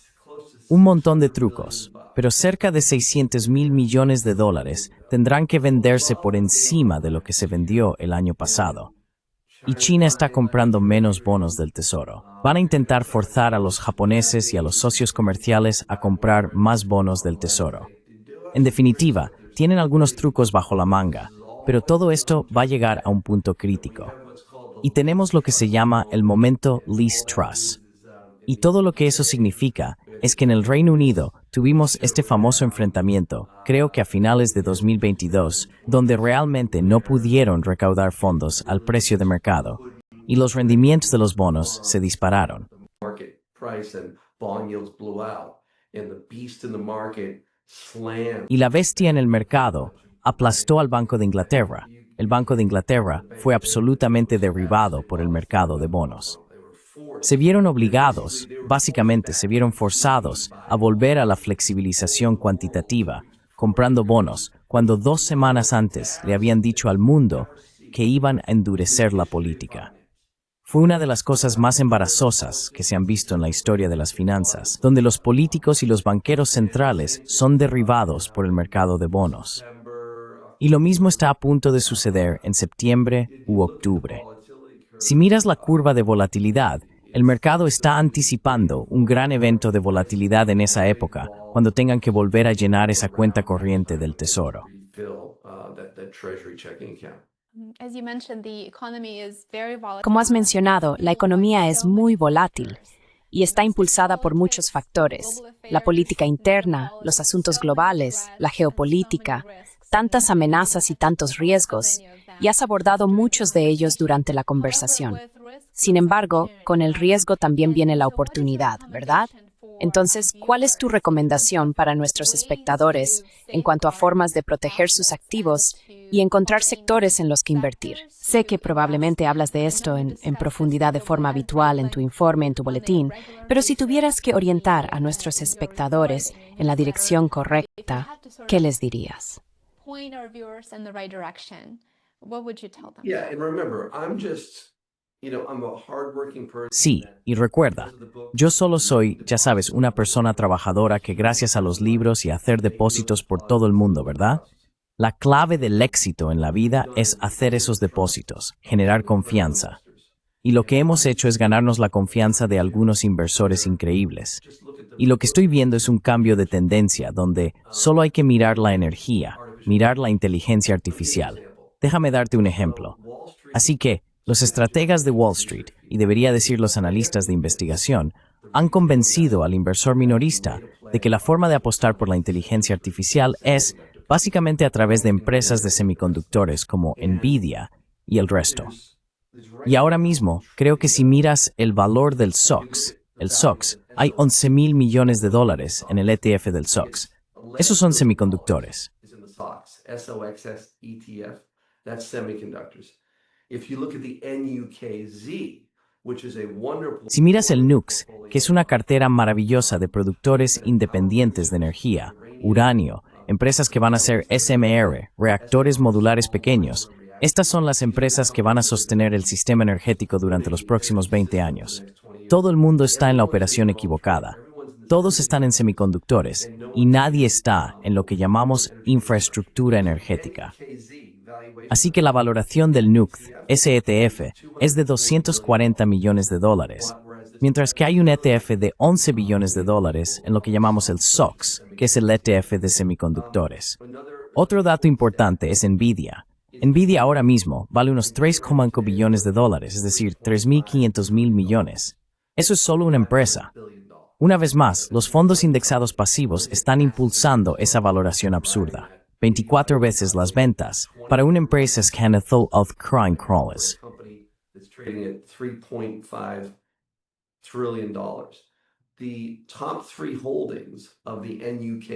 Un montón de trucos, pero cerca de $600,000 millones tendrán que venderse por encima de lo que se vendió el año pasado. Y China está comprando menos bonos del Tesoro. Van a intentar forzar a los japoneses y a los socios comerciales a comprar más bonos del Tesoro. En definitiva, tienen algunos trucos bajo la manga, pero todo esto va a llegar a un punto crítico. Y tenemos lo que se llama el momento Liz Truss. Y todo lo que eso significa es que en el Reino Unido tuvimos este famoso enfrentamiento, creo que a finales de 2022, donde realmente no pudieron recaudar fondos al precio de mercado, y los rendimientos de los bonos se dispararon. Y la bestia en el mercado aplastó al Banco de Inglaterra. El Banco de Inglaterra fue absolutamente derribado por el mercado de bonos. Se vieron obligados, básicamente se vieron forzados a volver a la flexibilización cuantitativa, comprando bonos, cuando 2 semanas antes le habían dicho al mundo que iban a endurecer la política. Fue una de las cosas más embarazosas que se han visto en la historia de las finanzas, donde los políticos y los banqueros centrales son derribados por el mercado de bonos. Y lo mismo está a punto de suceder en septiembre u octubre. Si miras la curva de volatilidad, el mercado está anticipando un gran evento de volatilidad en esa época, cuando tengan que volver a llenar esa cuenta corriente del Tesoro. Como has mencionado, la economía es muy volátil y está impulsada por muchos factores: la política interna, los asuntos globales, la geopolítica, tantas amenazas y tantos riesgos, y has abordado muchos de ellos durante la conversación. Sin embargo, con el riesgo también viene la oportunidad, ¿verdad? Entonces, ¿cuál es tu recomendación para nuestros espectadores en cuanto a formas de proteger sus activos y encontrar sectores en los que invertir? Sé que probablemente hablas de esto en profundidad de forma habitual en tu informe, en tu boletín, pero si tuvieras que orientar a nuestros espectadores en la dirección correcta, ¿qué les dirías? Sí, y recuerda, yo solo soy, ya sabes, una persona trabajadora que gracias a los libros y a hacer depósitos por todo el mundo, ¿verdad? La clave del éxito en la vida es hacer esos depósitos, generar confianza. Y lo que hemos hecho es ganarnos la confianza de algunos inversores increíbles. Y lo que estoy viendo es un cambio de tendencia donde solo hay que mirar la energía, mirar la inteligencia artificial. Déjame darte un ejemplo. Así que, los estrategas de Wall Street, y debería decir los analistas de investigación, han convencido al inversor minorista de que la forma de apostar por la inteligencia artificial es básicamente a través de empresas de semiconductores como Nvidia y el resto. Y ahora mismo, creo que si miras el valor del SOX, hay $11,000 millones en el ETF del SOX. Esos son semiconductores. Si miras el NUX, que es una cartera maravillosa de productores independientes de energía, uranio, empresas que van a hacer SMR, reactores modulares pequeños, estas son las empresas que van a sostener el sistema energético durante los próximos 20 años. Todo el mundo está en la operación equivocada. Todos están en semiconductores y nadie está en lo que llamamos infraestructura energética. Así que la valoración del NUC, ese ETF, es de $240 millones, mientras que hay un ETF de $11 billones en lo que llamamos el SOX, que es el ETF de semiconductores. Otro dato importante es Nvidia. Nvidia ahora mismo vale unos $3,5 billones, es decir, 3.500 mil millones. Eso es solo una empresa. Una vez más, los fondos indexados pasivos están impulsando esa valoración absurda. 24 veces las ventas para una empresa Scanethol of Crime Crawlers.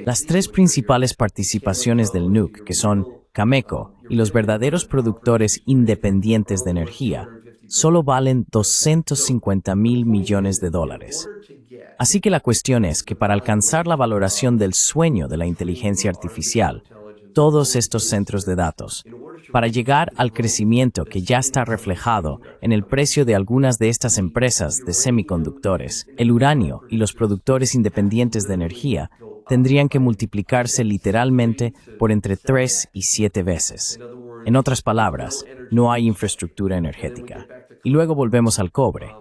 Las tres principales participaciones del NUC, que son Cameco y los verdaderos productores independientes de energía, solo valen $250 mil millones. Así que la cuestión es que para alcanzar la valoración del sueño de la inteligencia artificial, todos estos centros de datos, para llegar al crecimiento que ya está reflejado en el precio de algunas de estas empresas de semiconductores, el uranio y los productores independientes de energía, tendrían que multiplicarse literalmente por entre 3 y 7 veces. En otras palabras, no hay infraestructura energética. Y luego volvemos al cobre.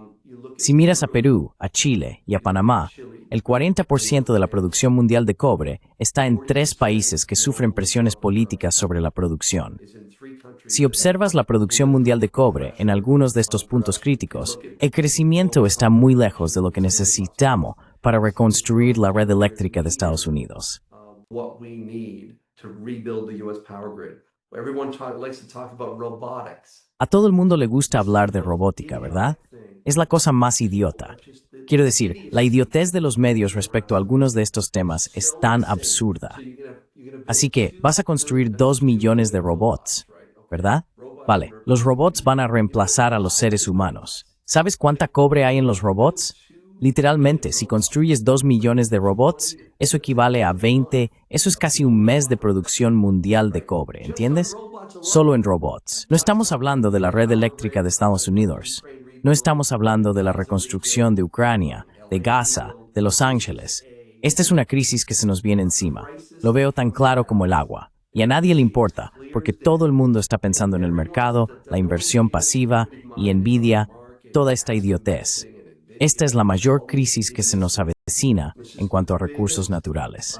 Si miras a Perú, a Chile y a Panamá, el 40% de la producción mundial de cobre está en 3 países que sufren presiones políticas sobre la producción. Si observas la producción mundial de cobre en algunos de estos puntos críticos, el crecimiento está muy lejos de lo que necesitamos para reconstruir la red eléctrica de Estados Unidos. A todo el mundo le gusta hablar de robótica, ¿verdad? Es la cosa más idiota. Quiero decir, la idiotez de los medios respecto a algunos de estos temas es tan absurda. Así que vas a construir 2 millones de robots, ¿verdad? Vale, los robots van a reemplazar a los seres humanos. ¿Sabes cuánta cobre hay en los robots? Literalmente, si construyes 2 millones de robots, eso equivale a 20, eso es casi un mes de producción mundial de cobre, ¿entiendes? Solo en robots. No estamos hablando de la red eléctrica de Estados Unidos. No estamos hablando de la reconstrucción de Ucrania, de Gaza, de Los Ángeles. Esta es una crisis que se nos viene encima. Lo veo tan claro como el agua. Y a nadie le importa, porque todo el mundo está pensando en el mercado, la inversión pasiva y Nvidia, toda esta idiotez. Esta es la mayor crisis que se nos avecina en cuanto a recursos naturales.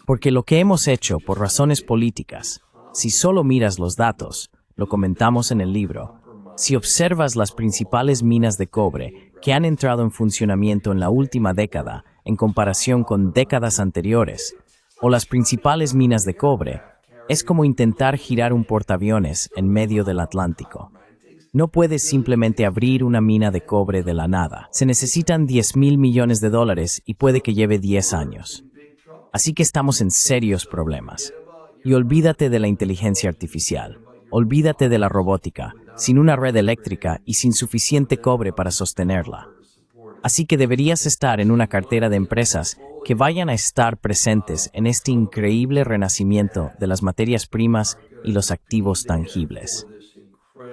Porque lo que hemos hecho por razones políticas, si solo miras los datos, lo comentamos en el libro, si observas las principales minas de cobre que han entrado en funcionamiento en la última década en comparación con décadas anteriores, o las principales minas de cobre, es como intentar girar un portaaviones en medio del Atlántico. No puedes simplemente abrir una mina de cobre de la nada. Se necesitan $10,000 millones y puede que lleve 10 años. Así que estamos en serios problemas. Y olvídate de la inteligencia artificial. Olvídate de la robótica, sin una red eléctrica y sin suficiente cobre para sostenerla. Así que deberías estar en una cartera de empresas que vayan a estar presentes en este increíble renacimiento de las materias primas y los activos tangibles.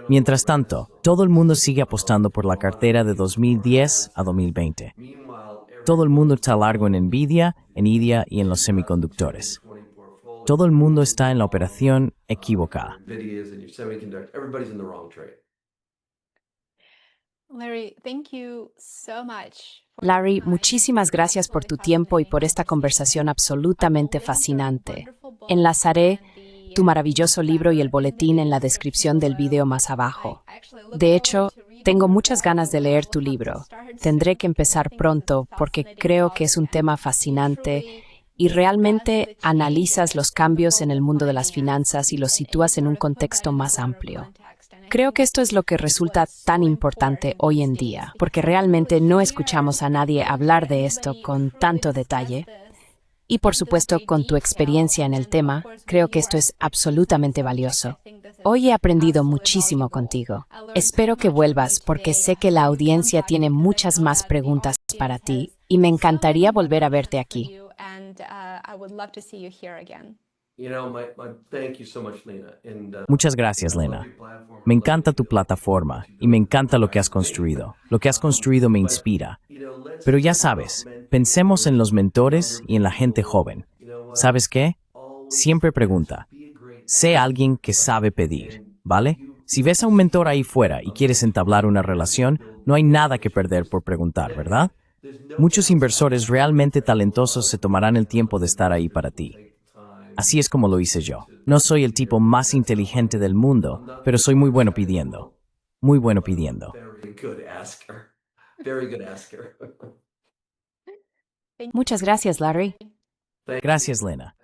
Mientras tanto, todo el mundo sigue apostando por la cartera de 2010 a 2020. Todo el mundo está largo en Nvidia, en IDIA y en los semiconductores. Todo el mundo está en la operación equivocada. Larry, muchísimas gracias por tu tiempo y por esta conversación absolutamente fascinante. Enlazaré tu maravilloso libro y el boletín en la descripción del video más abajo. De hecho, tengo muchas ganas de leer tu libro. Tendré que empezar pronto porque creo que es un tema fascinante y realmente analizas los cambios en el mundo de las finanzas y los sitúas en un contexto más amplio. Creo que esto es lo que resulta tan importante hoy en día, porque realmente no escuchamos a nadie hablar de esto con tanto detalle. Y por supuesto, con tu experiencia en el tema, creo que esto es absolutamente valioso. Hoy he aprendido muchísimo contigo. Espero que vuelvas porque sé que la audiencia tiene muchas más preguntas para ti y me encantaría volver a verte aquí. Muchas gracias, Lena. Me encanta tu plataforma y me encanta lo que has construido. Lo que has construido me inspira. Pero ya sabes, pensemos en los mentores y en la gente joven. ¿Sabes qué? Siempre pregunta. Sé alguien que sabe pedir, ¿vale? Si ves a un mentor ahí fuera y quieres entablar una relación, no hay nada que perder por preguntar, ¿verdad? Muchos inversores realmente talentosos se tomarán el tiempo de estar ahí para ti. Así es como lo hice yo. No soy el tipo más inteligente del mundo, pero soy muy bueno pidiendo. Muy bueno pidiendo. Muchas gracias, Larry. Gracias, Lena.